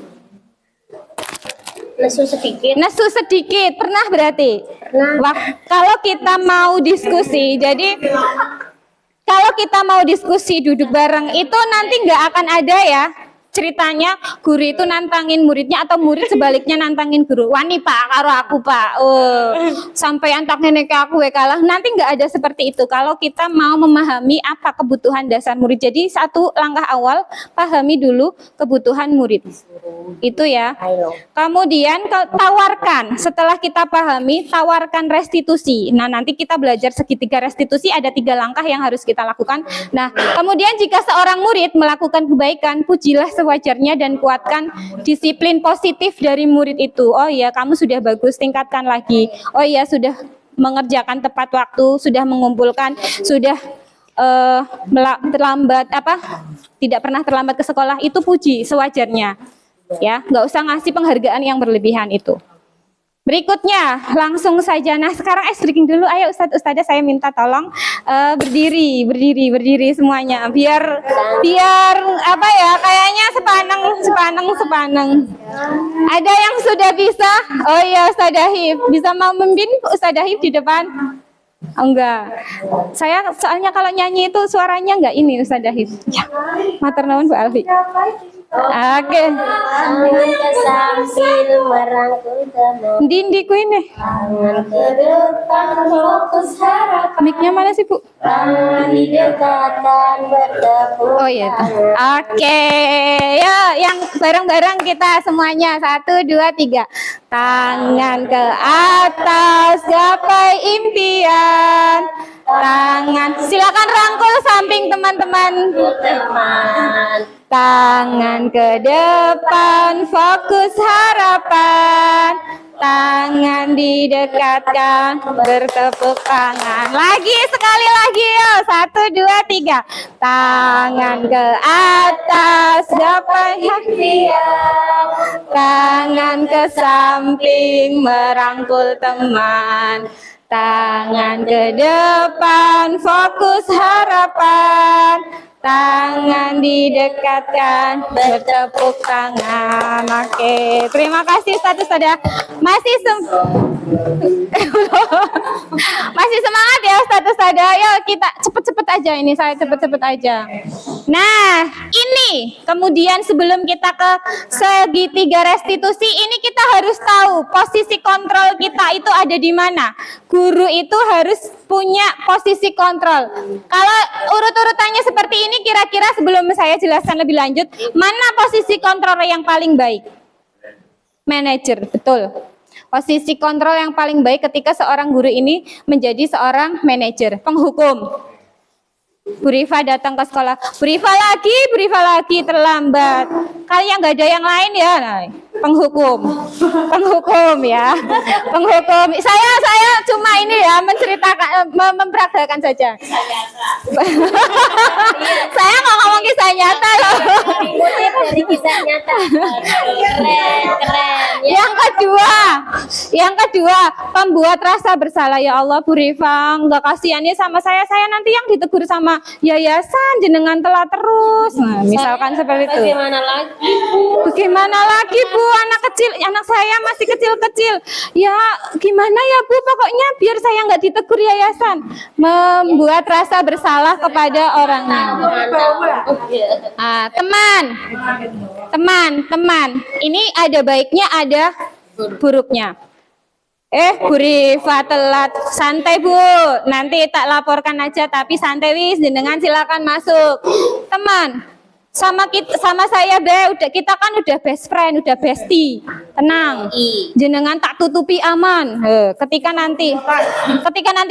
Nesu sedikit. Nesu sedikit, pernah berarti? Pernah. Kalau kita mau diskusi, jadi kalau kita mau diskusi duduk bareng itu nanti nggak akan ada ya ceritanya guru itu nantangin muridnya atau murid sebaliknya nantangin guru. Wani Pak, karo aku Pak. Sampai antangin ke aku kalah. Nanti nggak ada seperti itu. Kalau kita mau memahami apa kebutuhan dasar murid. Jadi satu langkah awal pahami dulu kebutuhan murid. Itu ya. Kemudian tawarkan. Setelah kita pahami, tawarkan restitusi. Nah, nanti kita belajar segitiga restitusi. Ada 3 langkah yang harus kita lakukan. Nah, kemudian jika seorang murid melakukan kebaikan, pujilah sewajarnya dan kuatkan disiplin positif dari murid itu. Oh iya, kamu sudah bagus, tingkatkan lagi. Oh iya, sudah mengerjakan tepat waktu, sudah mengumpulkan, sudah tidak pernah terlambat ke sekolah. Itu puji sewajarnya. Ya, nggak usah ngasih penghargaan yang berlebihan itu. Berikutnya, langsung saja. Nah, sekarang drinking dulu. Ayo Ustazah saya minta tolong berdiri semuanya. Biar apa ya? Kayaknya sepaneng. Ada yang sudah bisa? Oh iya, Ustazah Hif. Bisa mau memimpin Ustazah Hif di depan? Oh, enggak. Saya soalnya kalau nyanyi itu suaranya enggak ini Ustazah Hif. Ya. Matur nuwun Bu Alfi. Oke. Sambil merangkul teman. Dindi ku ini. Tangan ke depan, fokus harapan. Mic-nya mana sih Bu? Tangan didekatkan, bertepuk. Oh iya. Oke. Ya, yang bareng-bareng kita semuanya. 1, 2, 3. Tangan ke atas, gapai impian. Tangan, silakan rangkul samping teman-teman. Tangan ke depan, fokus harapan. Tangan didekatkan, bertepuk tangan. Lagi, sekali lagi ya. 1, 2, 3. Tangan ke atas, gapai impian. Tangan ke samping, merangkul teman. Tangan ke depan, fokus harapan. Tangan didekatkan, bertepuk tangan. Oke, terima kasih Ustadz Ustadzah. Masih masih semangat ya Ustadz Ustadzah. Yuk kita cepet-cepet aja ini, saya cepet-cepet aja. Nah, ini kemudian sebelum kita ke segitiga restitusi, ini kita harus tahu posisi kontrol kita itu ada di mana. Guru itu harus punya posisi kontrol. Kalau urut-urutannya seperti ini, kira-kira sebelum saya jelaskan lebih lanjut, mana posisi kontrol yang paling baik? Manajer, betul. Posisi kontrol yang paling baik ketika seorang guru ini menjadi seorang manajer, penghukum. Bu Rifa datang ke sekolah, Bu Rifa lagi terlambat. Kalian nggak ada yang lain ya? Nah, penghukum ya, penghukum. Saya cuma ini ya menceritakan, memperagakan saja. Saya nggak ngomong kisah nyata loh. Dari kisah nyata. Keren. Yang kedua, pembuat rasa bersalah. Ya Allah, Bu Rifa, nggak kasihannya sama saya nanti yang ditegur sama yayasan, jenengan telat terus. Nah, misalkan seperti itu. Bagaimana lagi Bu, anak saya masih kecil-kecil. Ya gimana ya Bu, pokoknya biar saya nggak ditegur yayasan. Membuat rasa bersalah kepada orang lain. Teman. Ini ada baiknya, ada buruknya. Bu Rifa telat, santai Bu, nanti tak laporkan aja, tapi santai wis, jenengan silakan masuk. Teman, sama saya kita kan udah best friend, udah bestie, tenang, jenengan tak tutupi aman. Ketika nanti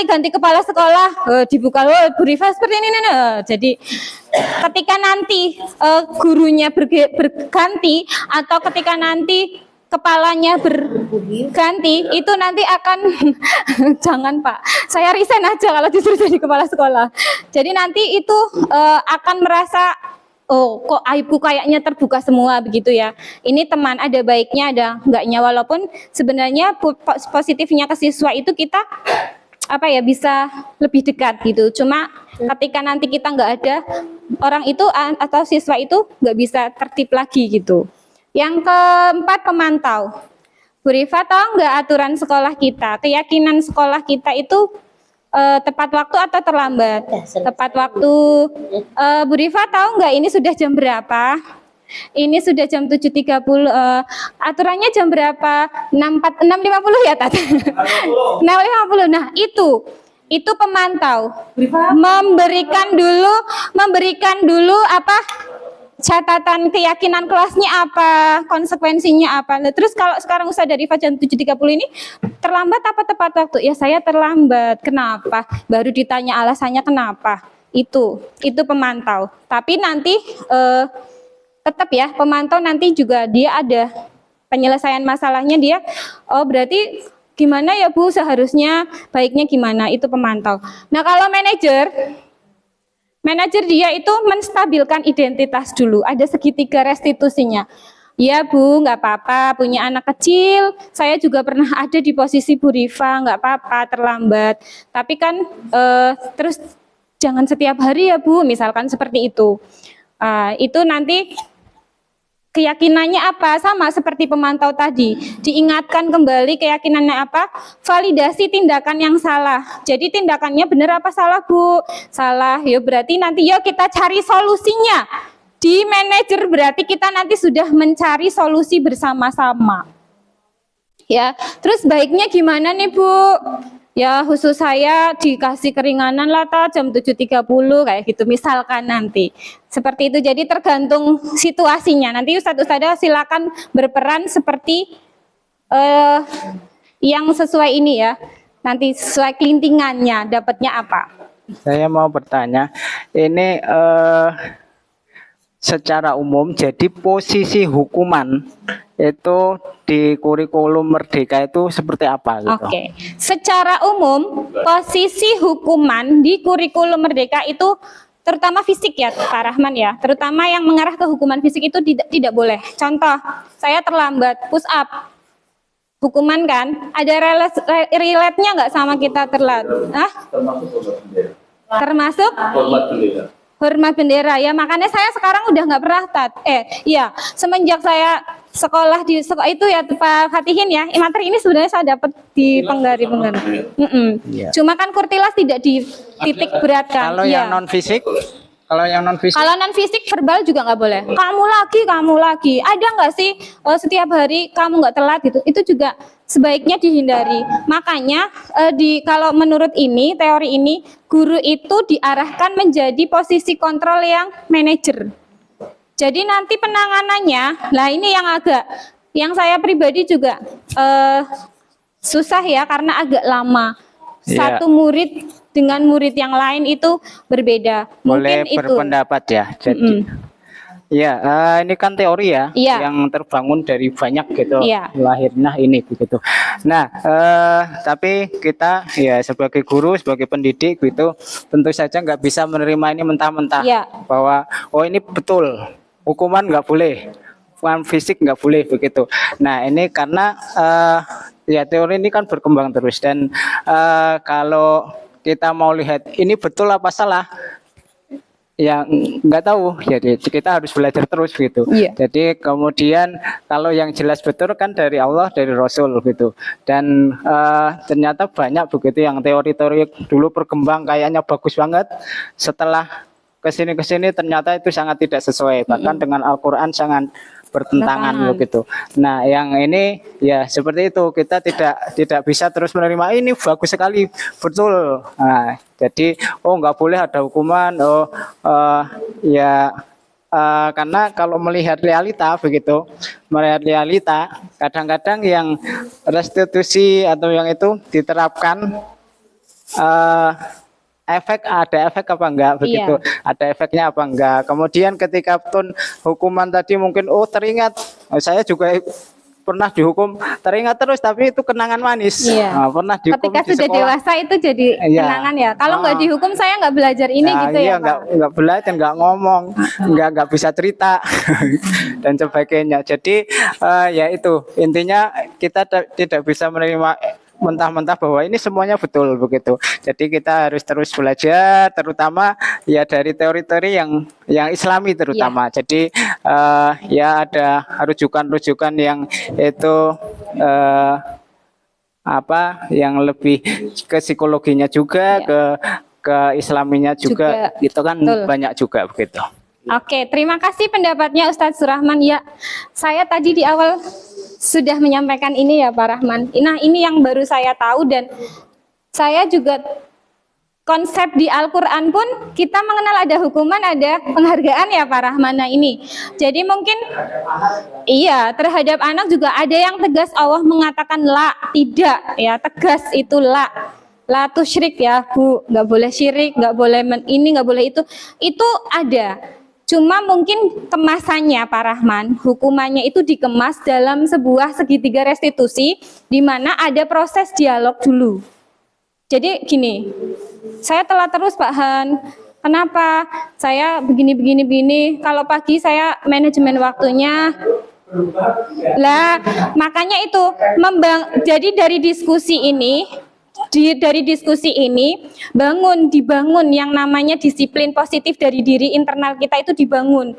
ganti kepala sekolah, dibuka, Bu Rifa seperti ini. Jadi ketika nanti gurunya berganti atau ketika nanti kepalanya berganti, itu nanti akan jangan Pak, saya resign aja kalau disuruh jadi kepala sekolah. Jadi nanti itu akan merasa, oh kok aibku kayaknya terbuka semua begitu ya. Ini teman, ada baiknya ada enggaknya, walaupun sebenarnya positifnya ke siswa itu kita bisa lebih dekat gitu. Cuma ketika nanti kita nggak ada, orang itu atau siswa itu nggak bisa tertib lagi gitu. Yang keempat, pemantau. Bu Rifa tahu nggak aturan sekolah kita? Keyakinan sekolah kita itu tepat waktu atau terlambat? Tepat waktu. Bu Rifa tahu nggak ini sudah jam berapa? Ini sudah jam 7.30. Aturannya jam berapa? 6.50 ya Tat? 6.50. Nah itu pemantau. Memberikan dulu catatan keyakinan kelasnya apa, konsekuensinya apa. Nah, terus kalau sekarang Ustaz dari jam 7.30 ini terlambat apa tepat waktu? Ya saya terlambat. Kenapa? Baru ditanya alasannya kenapa. Itu pemantau. Tapi nanti tetap ya, pemantau nanti juga dia ada penyelesaian masalahnya dia. Oh berarti gimana ya Bu, seharusnya baiknya gimana, itu pemantau. Nah kalau manajer dia itu menstabilkan identitas dulu, ada segitiga restitusinya. Ya Bu, nggak apa-apa, punya anak kecil, saya juga pernah ada di posisi Bu Rifa, nggak apa-apa, terlambat. Tapi kan terus jangan setiap hari ya Bu, misalkan seperti itu. Itu nanti keyakinannya apa, sama seperti pemantau tadi, diingatkan kembali keyakinannya apa, validasi tindakan yang salah. Jadi tindakannya benar apa salah Bu? Salah, ya berarti nanti ya kita cari solusinya. Di manajer berarti kita nanti sudah mencari solusi bersama-sama. Ya, terus baiknya gimana nih Bu? Ya khusus saya dikasih keringanan lah jam 7.30 kayak gitu misalkan nanti. Seperti itu, jadi tergantung situasinya. Nanti Ustadz-Ustadzah silakan berperan seperti yang sesuai ini ya. Nanti sesuai kelintingannya dapatnya apa. Saya mau bertanya, ini secara umum jadi posisi hukuman itu di kurikulum Merdeka itu seperti apa gitu? Oke. Secara umum posisi hukuman di kurikulum Merdeka itu terutama fisik ya Pak Rahman ya, terutama yang mengarah ke hukuman fisik itu tidak boleh. Contoh, saya terlambat push up. hukuman kan? Ada relate-nya nggak sama kita telat? Termasuk hormat bendera ya, makanya saya sekarang udah nggak pernah iya, semenjak saya sekolah di sekolah itu ya Pak Fatihin ya, materi ini sebenarnya saya dapat di Penggari. Iya. Cuma kan Kurtilas tidak dititik beratkan. Kalau yang non fisik, kalau non fisik verbal juga nggak boleh. Kamu lagi. Ada nggak sih setiap hari kamu nggak telat gitu? Itu juga sebaiknya dihindari. Makanya kalau menurut teori ini, guru itu diarahkan menjadi posisi kontrol yang manajer. Jadi nanti penanganannya, lah ini yang saya pribadi juga susah ya karena agak lama. Satu murid dengan murid yang lain itu berbeda. Boleh Mungkin berpendapat ya. Jadi ya, ini kan teori ya, yang terbangun dari banyak gitu, lahirnya ini begitu. Nah, tapi kita ya sebagai guru, sebagai pendidik gitu, tentu saja nggak bisa menerima ini mentah-mentah bahwa oh ini betul, hukuman nggak boleh, hukuman fisik nggak boleh begitu. Nah, ini karena ya teori ini kan berkembang terus dan kalau kita mau lihat ini betul apa salah, yang nggak tahu, jadi kita harus belajar terus gitu. Jadi kemudian kalau yang jelas betul kan dari Allah, dari Rasul gitu. Dan ternyata banyak begitu yang teori-teori dulu berkembang kayaknya bagus banget, setelah kesini ternyata itu sangat tidak sesuai, bahkan dengan Al-Quran sangat bertentangan begitu. Nah, yang ini ya seperti itu, kita tidak bisa terus menerima ini bagus sekali, betul. Nah, jadi nggak boleh ada hukuman, karena kalau melihat realita begitu, kadang-kadang yang restitusi atau yang itu diterapkan ada efek apa enggak begitu, ada efeknya apa enggak. Kemudian ketika pun hukuman tadi mungkin teringat, saya juga pernah dihukum, teringat terus tapi itu kenangan manis. Pernah dihukum ketika di sudah sekolah. Dewasa itu jadi kenangan ya. Kalau nggak dihukum saya nggak belajar ini gitu ya Pak. Nggak belajar, nggak ngomong, nggak bisa cerita dan sebagainya. Jadi ya itu intinya, kita tidak bisa menerima mentah-mentah bahwa ini semuanya betul begitu. Jadi kita harus terus belajar, terutama ya dari teori-teori yang Islami terutama. Jadi ya ada rujukan-rujukan yang itu yang lebih ke psikologinya juga, ke Islaminya juga. Itu kan banyak juga begitu. Oke, terima kasih pendapatnya Ustadz Surahman. Ya, saya tadi di awal sudah menyampaikan ini ya Pak Rahman. Nah, ini yang baru saya tahu, dan saya juga konsep di Al-Quran pun kita mengenal ada hukuman, ada penghargaan ya Pak Rahman. Nah ini, jadi mungkin terhadap anak juga ada yang tegas, Allah mengatakan la, tidak ya, tegas itu la tusyrik ya Bu, nggak boleh syirik, nggak boleh ini, nggak boleh itu ada. Cuma mungkin kemasannya Pak Rahman, hukumannya itu dikemas dalam sebuah segitiga restitusi, di mana ada proses dialog dulu. Jadi gini, saya telat terus Pak Han, kenapa? Saya begini, kalau pagi saya manajemen waktunya. Lah, makanya itu, jadi dari diskusi ini, dibangun yang namanya disiplin positif dari diri internal kita, itu dibangun.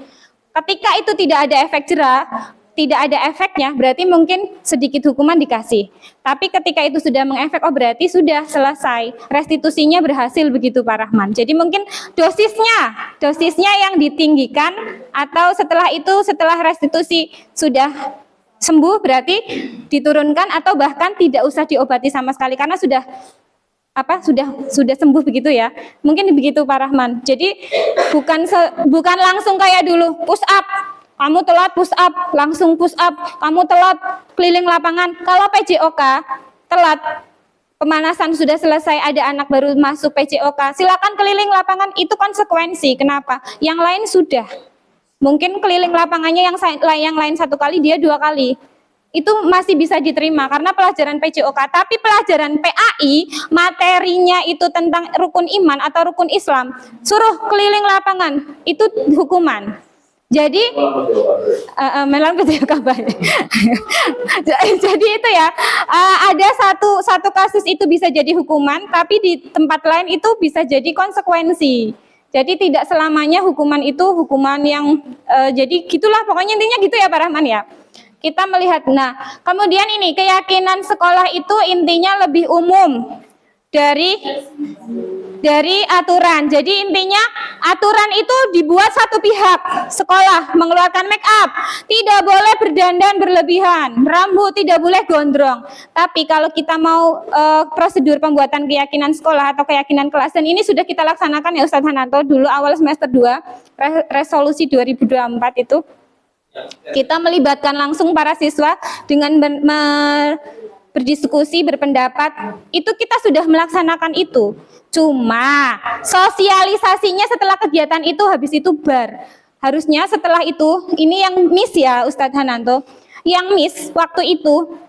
Ketika itu tidak ada efek jera, tidak ada efeknya, berarti mungkin sedikit hukuman dikasih. Tapi ketika itu sudah mengefek, berarti sudah selesai, restitusinya berhasil begitu Pak Rahman. Jadi mungkin dosisnya yang ditinggikan, atau setelah restitusi sudah sembuh berarti diturunkan, atau bahkan tidak usah diobati sama sekali karena sudah sembuh begitu ya. Mungkin begitu Pak Rahman. Jadi bukan langsung kayak dulu push up, kamu telat push up, langsung push up, kamu telat keliling lapangan. Kalau PJOK telat, pemanasan sudah selesai, ada anak baru masuk PJOK, silakan keliling lapangan, itu konsekuensi. Kenapa? Yang lain sudah. Mungkin keliling lapangannya yang lain 1 kali, dia 2 kali. Itu masih bisa diterima karena pelajaran PJOK. Tapi pelajaran PAI, materinya itu tentang rukun iman atau rukun Islam, suruh keliling lapangan, itu hukuman. Jadi melang video kabar. Jadi itu ya, ada satu kasus itu bisa jadi hukuman, tapi di tempat lain itu bisa jadi konsekuensi. Jadi tidak selamanya hukuman itu hukuman yang jadi gitulah, pokoknya intinya gitu ya Pak Rahman ya. Kita melihat, nah kemudian ini keyakinan sekolah itu intinya lebih umum dari aturan. Jadi intinya aturan itu dibuat satu pihak, sekolah mengeluarkan make up, tidak boleh berdandan berlebihan, rambut tidak boleh gondrong. Tapi kalau kita mau prosedur pembuatan keyakinan sekolah atau keyakinan kelas, dan ini sudah kita laksanakan ya Ustadz Hananto dulu awal semester 2 resolusi 2024 itu kita melibatkan langsung para siswa dengan berdiskusi, berpendapat, itu kita sudah melaksanakan itu. Cuma sosialisasinya setelah kegiatan itu habis itu bar. Harusnya setelah itu, ini yang miss ya Ustadz Hananto, yang miss waktu itu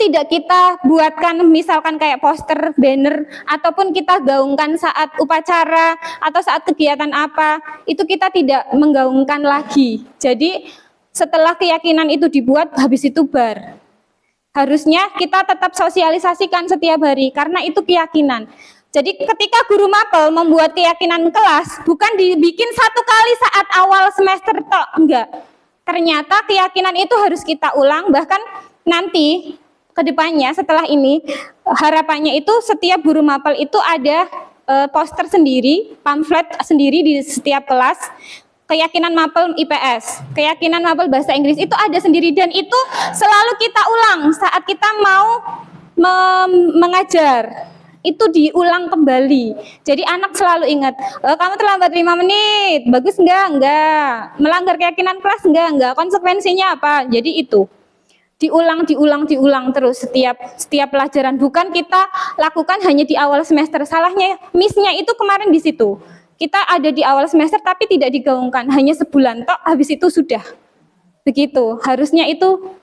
tidak kita buatkan misalkan kayak poster, banner, ataupun kita gaungkan saat upacara atau saat kegiatan apa, itu kita tidak menggaungkan lagi. Jadi setelah keyakinan itu dibuat, habis itu bar. Harusnya kita tetap sosialisasikan setiap hari, karena itu keyakinan. Jadi ketika guru mapel membuat keyakinan kelas, bukan dibikin satu kali saat awal semester tok, enggak. Ternyata keyakinan itu harus kita ulang, bahkan nanti ke depannya setelah ini harapannya itu setiap guru mapel itu ada poster sendiri, pamflet sendiri di setiap kelas. Keyakinan mapel IPS, keyakinan mapel bahasa Inggris itu ada sendiri, dan itu selalu kita ulang saat kita mau mengajar. Itu diulang kembali. Jadi anak selalu ingat, kamu terlambat 5 menit, bagus enggak, melanggar keyakinan kelas enggak, konsekuensinya apa. Jadi itu diulang terus setiap pelajaran. Bukan kita lakukan hanya di awal semester. Salahnya miss-nya itu kemarin di situ. Kita ada di awal semester tapi tidak digaungkan, hanya sebulan tok, habis itu sudah. Begitu. Harusnya itu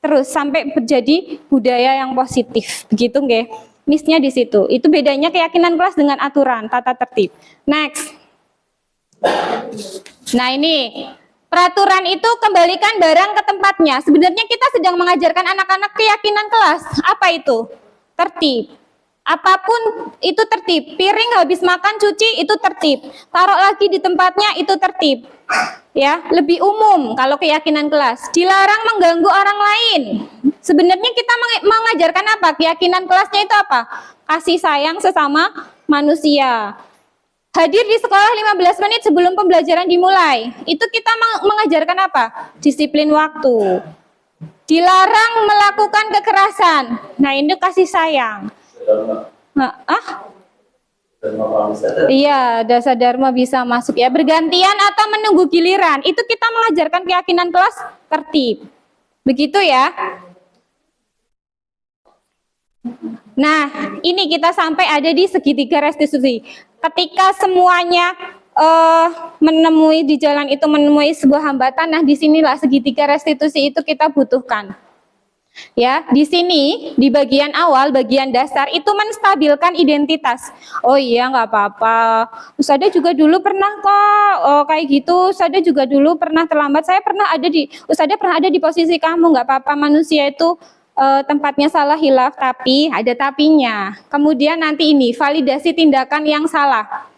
terus sampai menjadi budaya yang positif. Begitu nggih. Miss-nya di situ. Itu bedanya keyakinan kelas dengan aturan, tata tertib. Next. Nah, ini peraturan itu kembalikan barang ke tempatnya. Sebenarnya kita sedang mengajarkan anak-anak keyakinan kelas. Apa itu? Tertib. Apapun itu tertib. Piring habis makan cuci itu tertib. Taruh lagi di tempatnya itu tertib. Ya, lebih umum kalau keyakinan kelas. Dilarang mengganggu orang lain. Sebenarnya kita mengajarkan apa? Keyakinan kelasnya itu apa? Kasih sayang sesama manusia. Hadir di sekolah 15 menit sebelum pembelajaran dimulai. Itu kita mengajarkan apa? Disiplin waktu. Dilarang melakukan kekerasan. Nah, ini kasih sayang. Iya, dasar dharma bisa masuk ya. Bergantian atau menunggu giliran. Itu kita mengajarkan keyakinan kelas tertib. Begitu ya. Nah, ini kita sampai ada di segitiga restitusi. Ketika semuanya menemui di jalan itu menemui sebuah hambatan, nah disinilah segitiga restitusi itu kita butuhkan. Ya, di sini di bagian awal, bagian dasar itu menstabilkan identitas. Oh iya, nggak apa-apa. Ustadzah juga dulu pernah kok kayak gitu. Ustadzah juga dulu pernah terlambat. Ustadzah pernah ada di posisi kamu. Nggak apa-apa. Manusia itu tempatnya salah hilaf, tapi ada tapinya. Kemudian nanti ini validasi tindakan yang salah.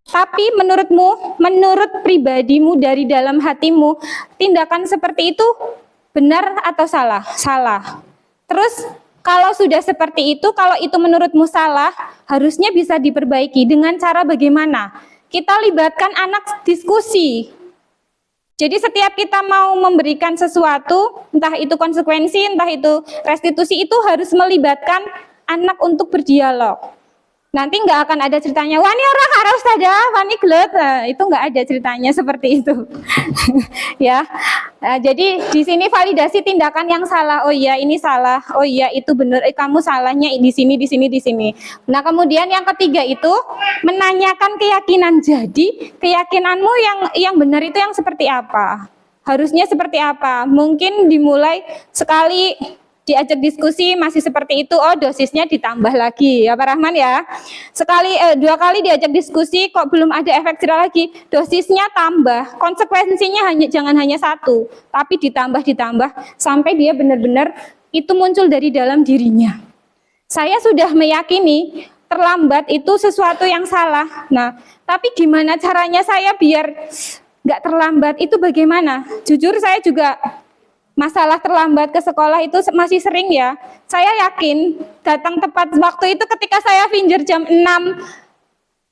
Tapi menurutmu, menurut pribadimu dari dalam hatimu, tindakan seperti itu benar atau salah? Salah. Terus kalau sudah seperti itu, kalau itu menurutmu salah, harusnya bisa diperbaiki dengan cara bagaimana? Kita libatkan anak diskusi. Jadi setiap kita mau memberikan sesuatu, entah itu konsekuensi, entah itu restitusi, itu harus melibatkan anak untuk berdialog. Nanti nggak akan ada ceritanya, wah ini orang harus saja, wah ini gelut. Nah, itu nggak ada ceritanya seperti itu. Ya, nah, jadi di sini validasi tindakan yang salah. Oh iya ini salah, oh iya itu benar. Kamu salahnya di sini, di sini, di sini. Nah kemudian yang ketiga itu menanyakan keyakinan. Jadi keyakinanmu yang benar itu yang seperti apa? Harusnya seperti apa? Mungkin dimulai sekali diajak diskusi masih seperti itu, oh dosisnya ditambah lagi ya Pak Rahman ya. Dua kali diajak diskusi kok belum ada efek jerah lagi, dosisnya tambah. Konsekuensinya jangan hanya satu, tapi ditambah sampai dia benar-benar itu muncul dari dalam dirinya. Saya sudah meyakini terlambat itu sesuatu yang salah. Nah, tapi gimana caranya saya biar nggak terlambat itu bagaimana? Jujur saya juga masalah terlambat ke sekolah itu masih sering ya. Saya yakin datang tepat waktu itu ketika saya finger jam 6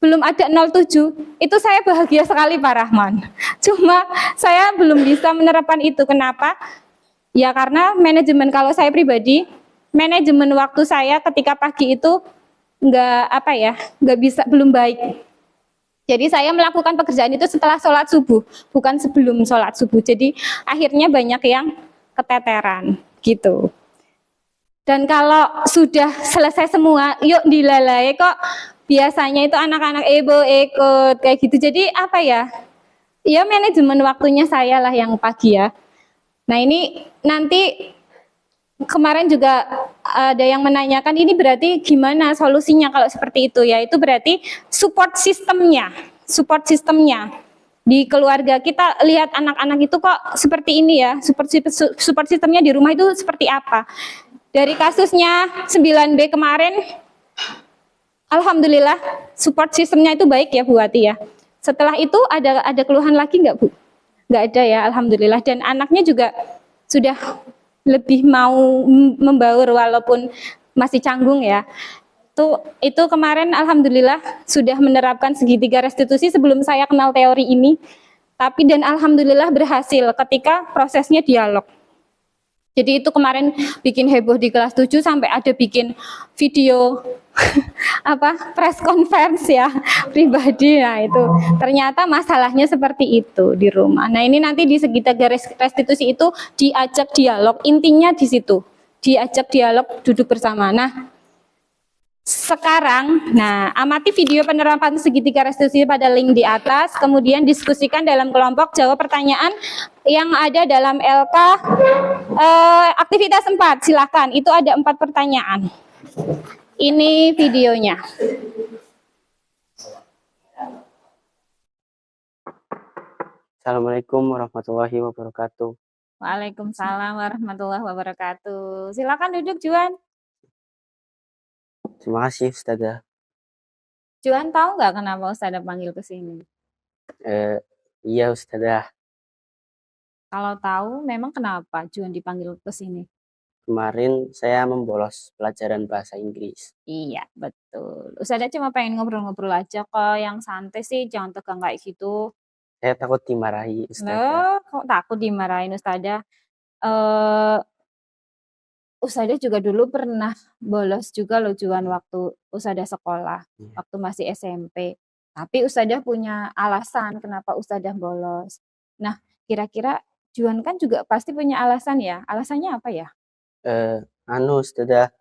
belum ada 07, itu saya bahagia sekali Pak Rahman. Cuma saya belum bisa menerapkan itu. Kenapa? Ya karena manajemen, kalau saya pribadi, manajemen waktu saya ketika pagi itu nggak bisa, belum baik. Jadi saya melakukan pekerjaan itu setelah sholat subuh, bukan sebelum sholat subuh. Jadi akhirnya banyak yang keteteran gitu. Dan kalau sudah selesai semua, yuk dilalai kok. Biasanya itu anak-anak ikut kayak gitu. Jadi apa ya? Ya manajemen waktunya saya lah yang pagi ya. Nah ini nanti kemarin juga ada yang menanyakan ini berarti gimana solusinya kalau seperti itu ya, itu berarti support sistemnya di keluarga kita lihat anak-anak itu kok seperti ini ya, support sistemnya di rumah itu seperti apa. Dari kasusnya 9B kemarin, alhamdulillah support sistemnya itu baik ya Bu Wati ya. Setelah itu ada keluhan lagi nggak Bu? Nggak ada ya, alhamdulillah. Dan anaknya juga sudah lebih mau membaur walaupun masih canggung ya. Itu kemarin alhamdulillah sudah menerapkan segitiga restitusi sebelum saya kenal teori ini. Dan alhamdulillah berhasil ketika prosesnya dialog. Jadi itu kemarin bikin heboh di kelas 7 sampai ada bikin video press conference ya pribadi. Nah itu ternyata masalahnya seperti itu di rumah. Nah ini nanti di segitiga restitusi itu diajak dialog, intinya di situ, diajak dialog, duduk bersama. Nah sekarang, amati video penerapan segitiga restitusi pada link di atas, kemudian diskusikan dalam kelompok, jawab pertanyaan yang ada dalam LK aktivitas 4, silahkan, itu ada 4 pertanyaan. Ini videonya. Assalamualaikum warahmatullahi wabarakatuh. Waalaikumsalam warahmatullahi wabarakatuh. Silakan duduk Juan. Terima kasih Ustazah. Juan tahu nggak kenapa Ustazah panggil ke sini? Iya Ustazah. Kalau tahu memang kenapa Juan dipanggil ke sini? Kemarin saya membolos pelajaran bahasa Inggris. Iya betul. Ustazah cuma pengen ngobrol-ngobrol aja kok, yang santai sih, jangan tegang kayak gitu. Saya takut dimarahi Ustazah. Loh, kok takut dimarahin Ustazah? Ustazah juga dulu pernah bolos juga loh Juan waktu Ustazah sekolah, waktu masih SMP. Tapi Ustazah punya alasan kenapa Ustazah bolos. Nah, kira-kira Juan kan juga pasti punya alasan ya. Alasannya apa ya? Ustazah,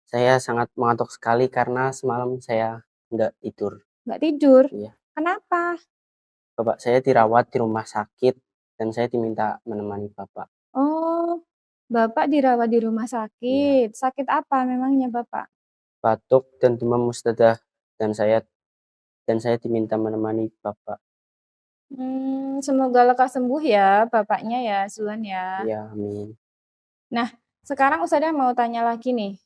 saya sangat mengantuk sekali karena semalam saya nggak tidur. Nggak tidur? Iya. Kenapa? Bapak saya dirawat di rumah sakit dan saya diminta menemani Bapak. Oh, Bapak dirawat di rumah sakit. Sakit apa memangnya Bapak? Batuk dan demam Ustazah, dan saya diminta menemani Bapak. Semoga lekas sembuh ya Bapaknya ya, Zuan ya. Ya, amin. Nah, sekarang Ustazah mau tanya lagi nih,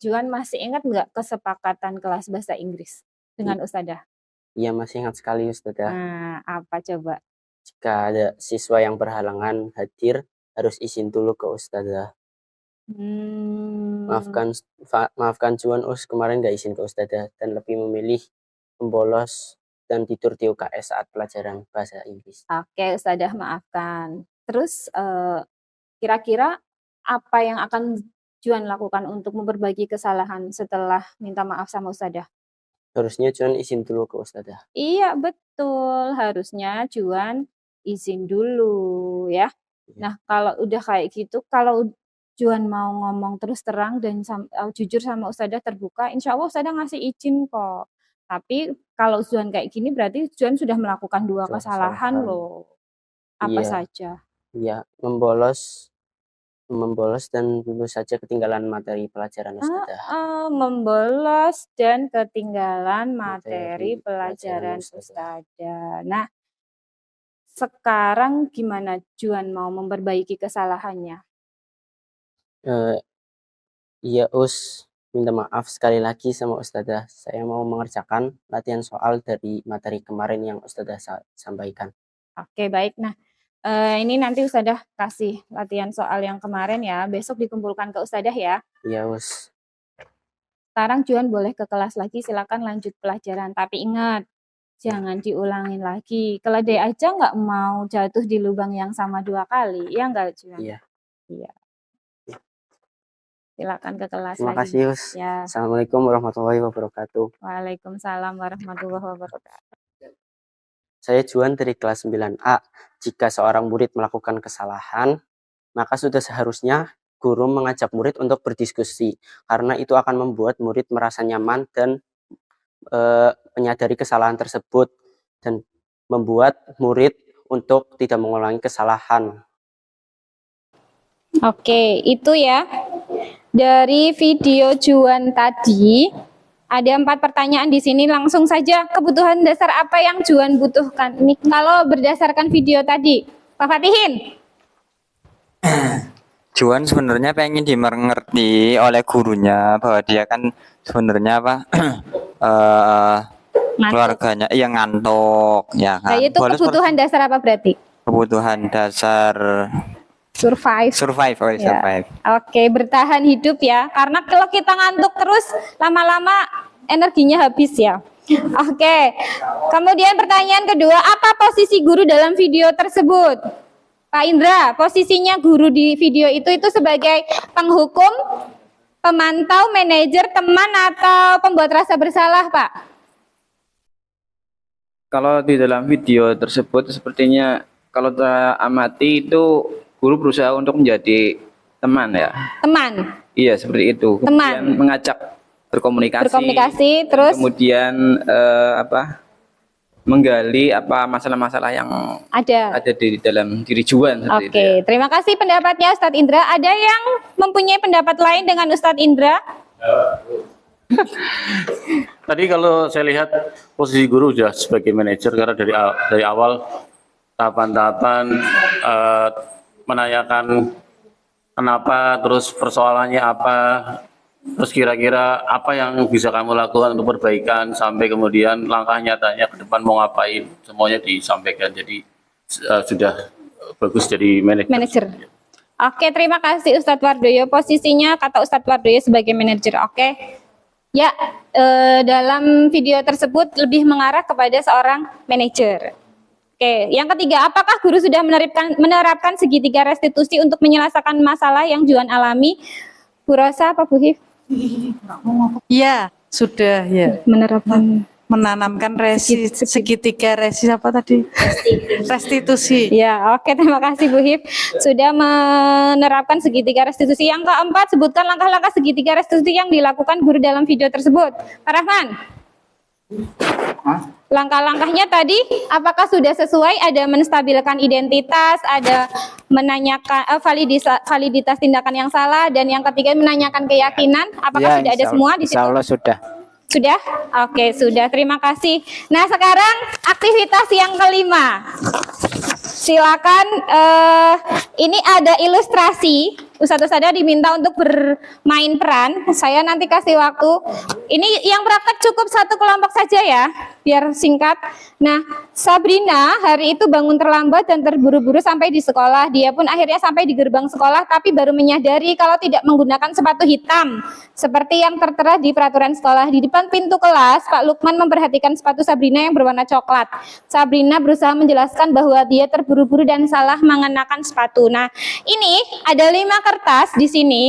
Juan masih ingat nggak kesepakatan kelas bahasa Inggris dengan Ustazah? Iya, masih ingat sekali Ustazah. Nah, apa coba? Jika ada siswa yang berhalangan hadir, harus izin dulu ke Ustazah. Maafkan Juan, kemarin nggak izin ke Ustazah dan lebih memilih membolos dan tidur di UKS saat pelajaran bahasa Inggris. Oke, Ustazah maafkan. Terus kira-kira apa yang akan Juan lakukan untuk memperbaiki kesalahan setelah minta maaf sama Ustazah? Harusnya Juan izin dulu ke Ustazah. Iya betul, harusnya Juan izin dulu ya. Nah kalau udah kayak gitu, kalau Juan mau ngomong terus terang dan jujur sama Ustazah terbuka, insya Allah Ustazah ngasih izin kok. Tapi kalau Juan kayak gini berarti Juan sudah melakukan dua kesalahan loh. Apa saja? Iya, membolos membolos dan tentu saja ketinggalan materi pelajaran Ustazah. Membolos dan ketinggalan materi pelajaran Ustazah. Nah, sekarang gimana Juan mau memperbaiki kesalahannya? Iya minta maaf sekali lagi sama Ustazah. Saya mau mengerjakan latihan soal dari materi kemarin yang Ustazah sampaikan. Oke, baik. Nah, ini nanti Ustazah kasih latihan soal yang kemarin ya. Besok dikumpulkan ke Ustazah ya. Iya, Sekarang Juan boleh ke kelas lagi, silakan lanjut pelajaran. Tapi ingat, jangan diulangin lagi. Keledai aja nggak mau jatuh di lubang yang sama 2 kali. Ya nggak, Juan? Iya. Silakan ke kelas Terima lagi. kasih, Ya. Assalamualaikum warahmatullahi wabarakatuh. Waalaikumsalam warahmatullahi wabarakatuh. Saya Juan dari kelas 9A. Jika seorang murid melakukan kesalahan, maka sudah seharusnya guru mengajak murid untuk berdiskusi, karena itu akan membuat murid merasa nyaman dan menyadari kesalahan tersebut, dan membuat murid untuk tidak mengulangi kesalahan. Oke, itu ya. Dari video Juan tadi, ada 4 pertanyaan di sini. Langsung saja, kebutuhan dasar apa yang Juan butuhkan? Ini kalau berdasarkan video tadi, Pak Fatihin. Juan sebenarnya pengen dimengerti oleh gurunya bahwa dia kan sebenarnya keluarganya yang ngantuk, ya kan. Nah, itu kebutuhan dasar apa berarti? Kebutuhan dasar survive. Oke, bertahan hidup ya. Karena kalau kita ngantuk terus, lama-lama energinya habis ya. Oke. Kemudian pertanyaan kedua, apa posisi guru dalam video tersebut? Pak Indra, posisinya guru di video itu sebagai penghukum, pemantau, manajer, teman, atau pembuat rasa bersalah, Pak? Kalau di dalam video tersebut sepertinya kalau kita amati itu guru berusaha untuk menjadi teman ya. Teman. Iya, seperti itu. Teman. Kemudian mengajak berkomunikasi. Terus kemudian menggali masalah-masalah yang ada di dalam diri Juan. Oke, terima kasih pendapatnya Ustadz Indra. Ada yang mempunyai pendapat lain dengan Ustadz Indra? Tadi kalau saya lihat posisi guru sudah sebagai manajer, karena dari awal tahapan-tahapan menanyakan kenapa, terus persoalannya apa, terus kira-kira apa yang bisa kamu lakukan untuk perbaikan, sampai kemudian langkah nyatanya ke depan mau ngapain, semuanya disampaikan. Jadi sudah bagus jadi manajer. Oke, terima kasih Ustadz Wardoyo. Posisinya kata Ustadz Wardoyo sebagai manajer. Oke. Ya, dalam video tersebut lebih mengarah kepada seorang manajer. Oke, yang ketiga, apakah guru sudah menerapkan segitiga restitusi untuk menyelesaikan masalah yang Juan alami? Bu Rosa, apa Bu Hif? Ya, sudah ya. Menanamkan segitiga restitusi. Ya, oke, terima kasih Bu Hif. Sudah menerapkan segitiga restitusi. Yang keempat, sebutkan langkah-langkah segitiga restitusi yang dilakukan guru dalam video tersebut. Pak Rahman. Langkah-langkahnya tadi apakah sudah sesuai? Ada menstabilkan identitas, ada menanyakan validitas tindakan yang salah, dan yang ketiga menanyakan keyakinan. Apakah sudah ada semua di situ? Insya Allah sudah. Sudah? Oke, sudah. Terima kasih. Nah, sekarang aktivitas yang kelima. Silakan, ini ada ilustrasi. Ustadz-ustadzah diminta untuk bermain peran. Saya nanti kasih waktu. Ini yang praktek cukup 1 kelompok saja ya, biar singkat. Nah, Sabrina hari itu bangun terlambat dan terburu-buru sampai di sekolah. Dia pun akhirnya sampai di gerbang sekolah, tapi baru menyadari kalau tidak menggunakan sepatu hitam, seperti yang tertera di peraturan sekolah. Di depan pintu kelas, Pak Lukman memperhatikan sepatu Sabrina yang berwarna coklat. Sabrina berusaha menjelaskan bahwa dia terburu-buru dan salah mengenakan sepatu. Nah, ini ada 5 kertas di sini.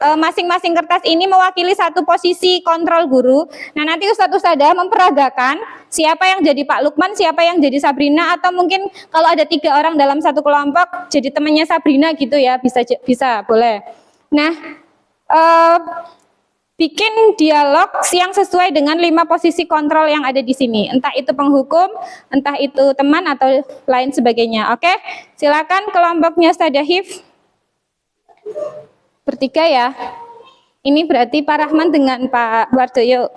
Masing-masing kertas ini mewakili satu posisi kontrol guru. Nah, nanti Ustadz-ustadzah memperagakan siapa yang jadi Pak Lukman, siapa yang jadi Sabrina, atau mungkin kalau ada 3 orang dalam satu kelompok jadi temannya Sabrina gitu ya, bisa boleh. Nah, bikin dialog yang sesuai dengan 5 posisi kontrol yang ada di sini. Entah itu penghukum, entah itu teman, atau lain sebagainya. Oke, silakan kelompoknya Ustadzah Hif. Bertiga ya. Ini berarti Pak Rahman dengan Pak Wardoyo.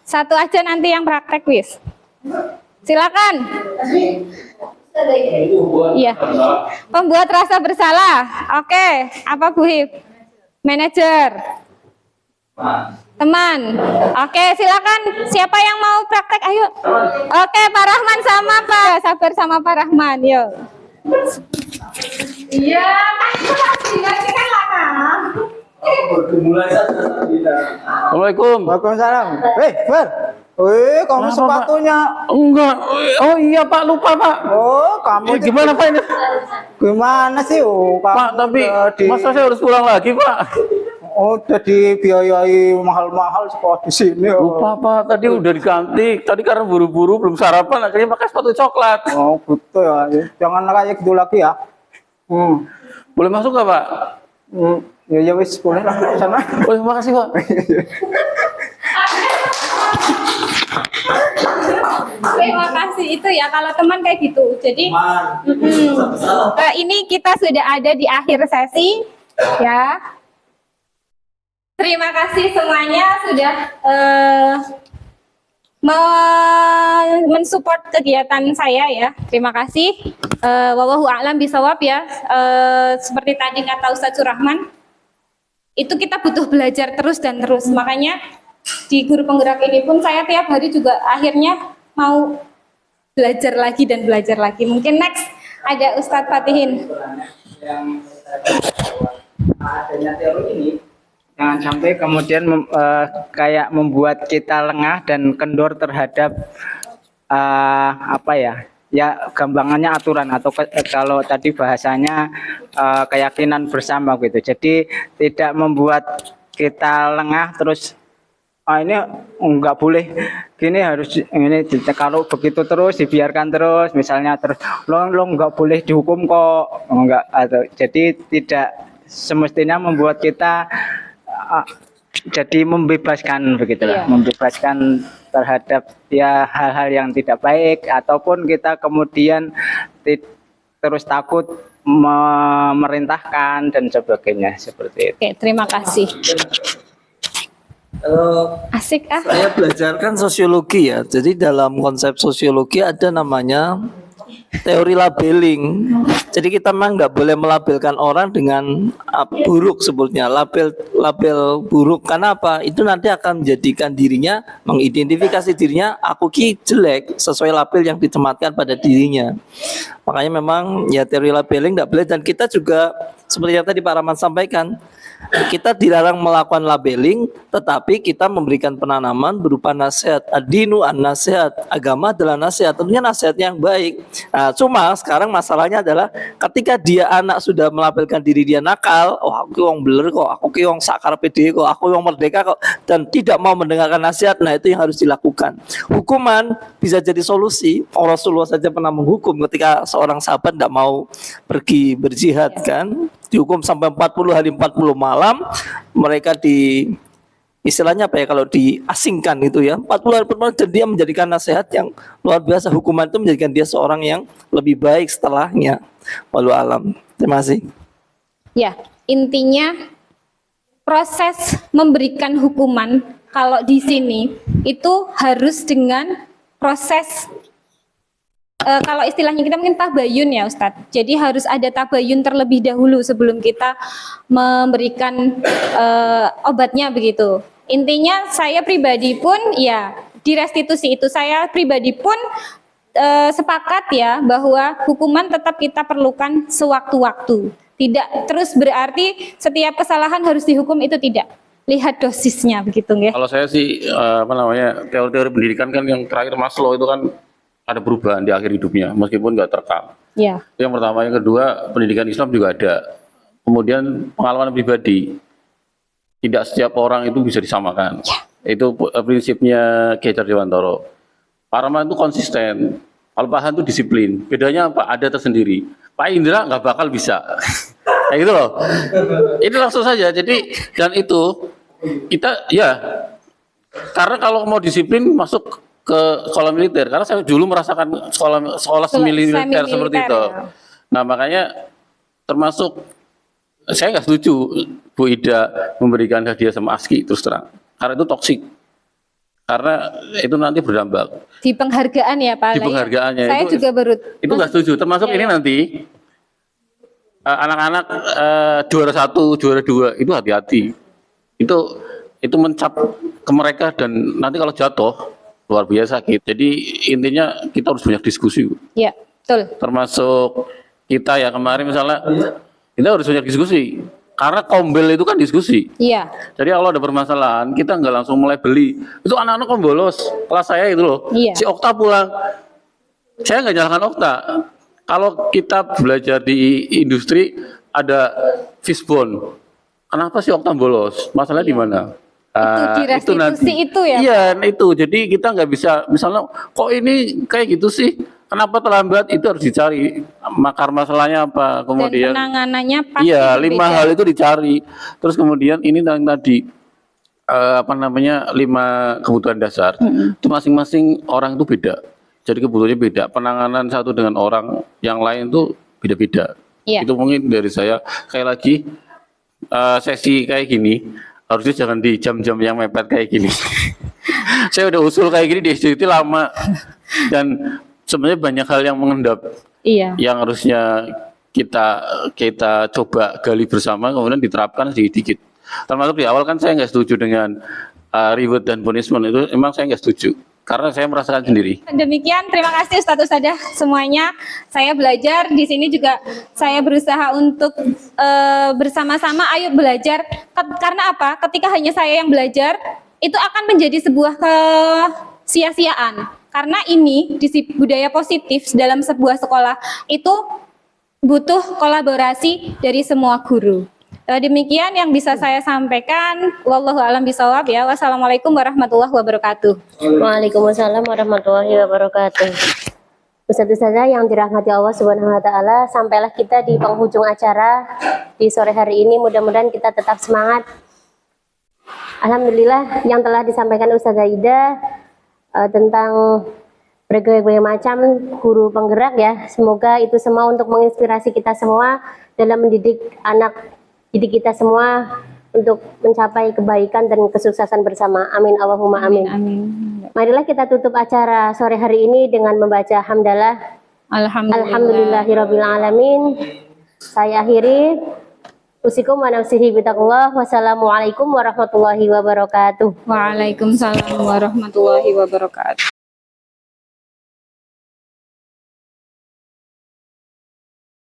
Satu aja nanti yang praktek, wis. Silakan. Iya. Pembuat rasa bersalah. Oke, apa Bu Hif? Manajer. Teman. Oke, silakan. Siapa yang mau praktek? Ayo. Oke, Pak Rahman sama Pak. Sabar sama Pak Rahman, yuk. Iya, kan lama. Assalamualaikum. Waalaikumsalam. Ber. Kamu sepatunya. Enggak. Oh iya Pak, lupa Pak. Oh, kamu gimana Pak ini? Gimana sih? Pak, tapi masa saya harus pulang lagi Pak? Oh, udah dibiayai mahal-mahal sekolah di sini. Lupa Pak, tadi udah diganti. Tadi karena buru-buru belum sarapan, akhirnya pakai sepatu coklat. Oh, betul ya. Jangan kayak gitu lagi ya. Boleh masuk nggak Pak? Ya wis, boleh lah sana. Oh, terima kasih Pak. Terima kasih itu ya kalau teman kayak gitu. Jadi ini kita sudah ada di akhir sesi ya. Terima kasih semuanya sudah mensupport kegiatan saya ya. Terima kasih. Wallahu a'lam bisawab ya. Seperti tadi kata Ustadz Surahman, itu kita butuh belajar terus dan terus. Makanya di guru penggerak ini pun saya tiap hari juga akhirnya mau belajar lagi dan belajar lagi. Mungkin next ada Ustadz Fatihin. Adanya teori ini jangan sampai kemudian kayak membuat kita lengah dan kendor terhadap apa ya? Ya gampangannya aturan atau kalau tadi bahasanya keyakinan bersama gitu. Jadi tidak membuat kita lengah terus ini enggak boleh gini, harus ini kalau begitu terus dibiarkan terus misalnya terus lo enggak boleh dihukum kok enggak, atau jadi tidak semestinya membuat kita jadi membebaskan begitulah, membebaskan terhadap ya hal-hal yang tidak baik ataupun kita kemudian terus takut memerintahkan dan sebagainya seperti itu. Oke, terima kasih. Asik ah. Saya belajarkan sosiologi ya. Jadi dalam konsep sosiologi ada namanya teori labeling. Jadi kita memang nggak boleh melabelkan orang dengan buruk sebutnya, label buruk. Karena apa? Itu nanti akan menjadikan dirinya, mengidentifikasi dirinya, aku ki jelek sesuai label yang dicematkan pada dirinya. Makanya memang ya teori labeling nggak boleh, dan kita juga seperti yang tadi Pak Rahman sampaikan, kita dilarang melakukan labeling, tetapi kita memberikan penanaman berupa nasihat. Ad-dinu an-nasihat, agama adalah nasihat, tentunya nasihat yang baik. Nah, cuma sekarang masalahnya adalah ketika dia anak sudah melabelkan diri dia nakal, oh aku yang beler kok, aku yang sakar PD kok, aku yang merdeka kok, dan tidak mau mendengarkan nasihat, nah itu yang harus dilakukan. Hukuman bisa jadi solusi. Rasulullah saja pernah menghukum ketika seorang sahabat tidak mau pergi berjihad kan, dihukum sampai 40 hari 40 malam, mereka di istilahnya apa ya kalau diasingkan itu ya 40 hari 40 malam, dan dia menjadikan nasihat yang luar biasa. Hukuman itu menjadikan dia seorang yang lebih baik setelahnya. Wallahu alam. Terima kasih. Ya, intinya proses memberikan hukuman kalau di sini itu harus dengan proses kalau istilahnya kita mungkin tabayun ya Ustadz. Jadi harus ada tabayun terlebih dahulu sebelum kita memberikan obatnya begitu. Intinya saya pribadi pun ya di restitusi itu saya pribadi pun sepakat ya bahwa hukuman tetap kita perlukan sewaktu-waktu. Tidak terus berarti setiap kesalahan harus dihukum, itu tidak. Lihat dosisnya begitu ya. Kalau saya sih teori-teori pendidikan kan yang terakhir Maslow itu kan ada perubahan di akhir hidupnya meskipun nggak terekam. Ya. Itu yang pertama. Yang kedua, pendidikan Islam juga ada. Kemudian pengalaman pribadi, tidak setiap orang itu bisa disamakan. Ya. Itu prinsipnya Kiai Dewantoro. Pak Rahman itu konsisten, Al Fahan itu disiplin. Bedanya apa? Ada tersendiri. Pak Indra nggak bakal bisa. Kayak gitu loh. Ini langsung saja. Jadi dan itu kita ya karena kalau mau disiplin masuk ke sekolah militer, karena saya dulu merasakan sekolah semi militer seperti itu. Nah makanya termasuk saya nggak setuju Bu Ida memberikan hadiah sama ASKI terus terang, karena itu toksik. Karena itu nanti berdampak Di penghargaan ya Pak. di penghargaannya. Saya itu, juga baru. itu nggak setuju. Termasuk ini nanti anak-anak juara 1, juara 2 itu hati-hati. Itu mencap ke mereka dan nanti kalau jatuh luar biasa sakit. Jadi intinya kita harus banyak diskusi. Ya, betul. Termasuk kita ya kemarin misalnya kita harus banyak diskusi. Karena kombel itu kan diskusi. Iya. Jadi kalau ada permasalahan kita nggak langsung mulai beli. Itu anak-anak kok bolos kelas saya itu loh. Iya. Si Okta pulang. Saya nggak nyalakan Okta. Kalau kita belajar di industri ada fishbone. Kenapa si Okta bolos? Masalahnya di mana? Di restitusi itu ya. Iya, itu. Jadi kita nggak bisa misalnya kok ini kayak gitu sih. Kenapa terlambat? Itu harus dicari akar masalahnya apa. Kemudian Dan penanganannya pasti iya, berbeda. 5 hal itu dicari. Terus kemudian ini tadi 5 kebutuhan dasar. Itu masing-masing orang itu beda. Jadi kebutuhannya beda. Penanganan satu dengan orang yang lain itu beda-beda. Iya. Itu mungkin dari saya. Kayak lagi sesi kayak gini harusnya jangan di jam-jam yang mepet kayak gini. Saya udah usul kayak gini di SDT lama dan sebenarnya banyak hal yang mengendap. Iya. Yang harusnya kita coba gali bersama kemudian diterapkan sedikit. Termasuk di awal kan saya nggak setuju dengan reward dan punishment itu, emang saya nggak setuju karena saya merasakan sendiri. Demikian, terima kasih Ustadz Ustadzah semuanya. Saya belajar di sini juga saya berusaha untuk bersama-sama ayo belajar. Karena apa? Ketika hanya saya yang belajar, itu akan menjadi sebuah kesia-siaan. Karena ini budaya positif dalam sebuah sekolah itu butuh kolaborasi dari semua guru. Demikian yang bisa saya sampaikan. Wallahu a'lam bishawab ya. Wassalamualaikum warahmatullahi wabarakatuh. Waalaikumsalam warahmatullahi wabarakatuh. Ustaz-ustazah yang dirahmati Allah Subhanahu wa taala, sampailah kita di penghujung acara di sore hari ini. Mudah-mudahan kita tetap semangat. Alhamdulillah yang telah disampaikan Ustazah Ida tentang berbagai macam guru penggerak ya. Semoga itu semua untuk menginspirasi kita semua dalam mendidik anak didik kita semua untuk mencapai kebaikan dan kesuksesan bersama. Amin Allahumma amin. Marilah kita tutup acara sore hari ini dengan membaca hamdalah. Alhamdulillahirabbil alamin. Saya akhiri. Usikum wa nafsihi bitaqullah. Wassalamualaikum warahmatullahi wabarakatuh. Waalaikumsalam warahmatullahi wabarakatuh.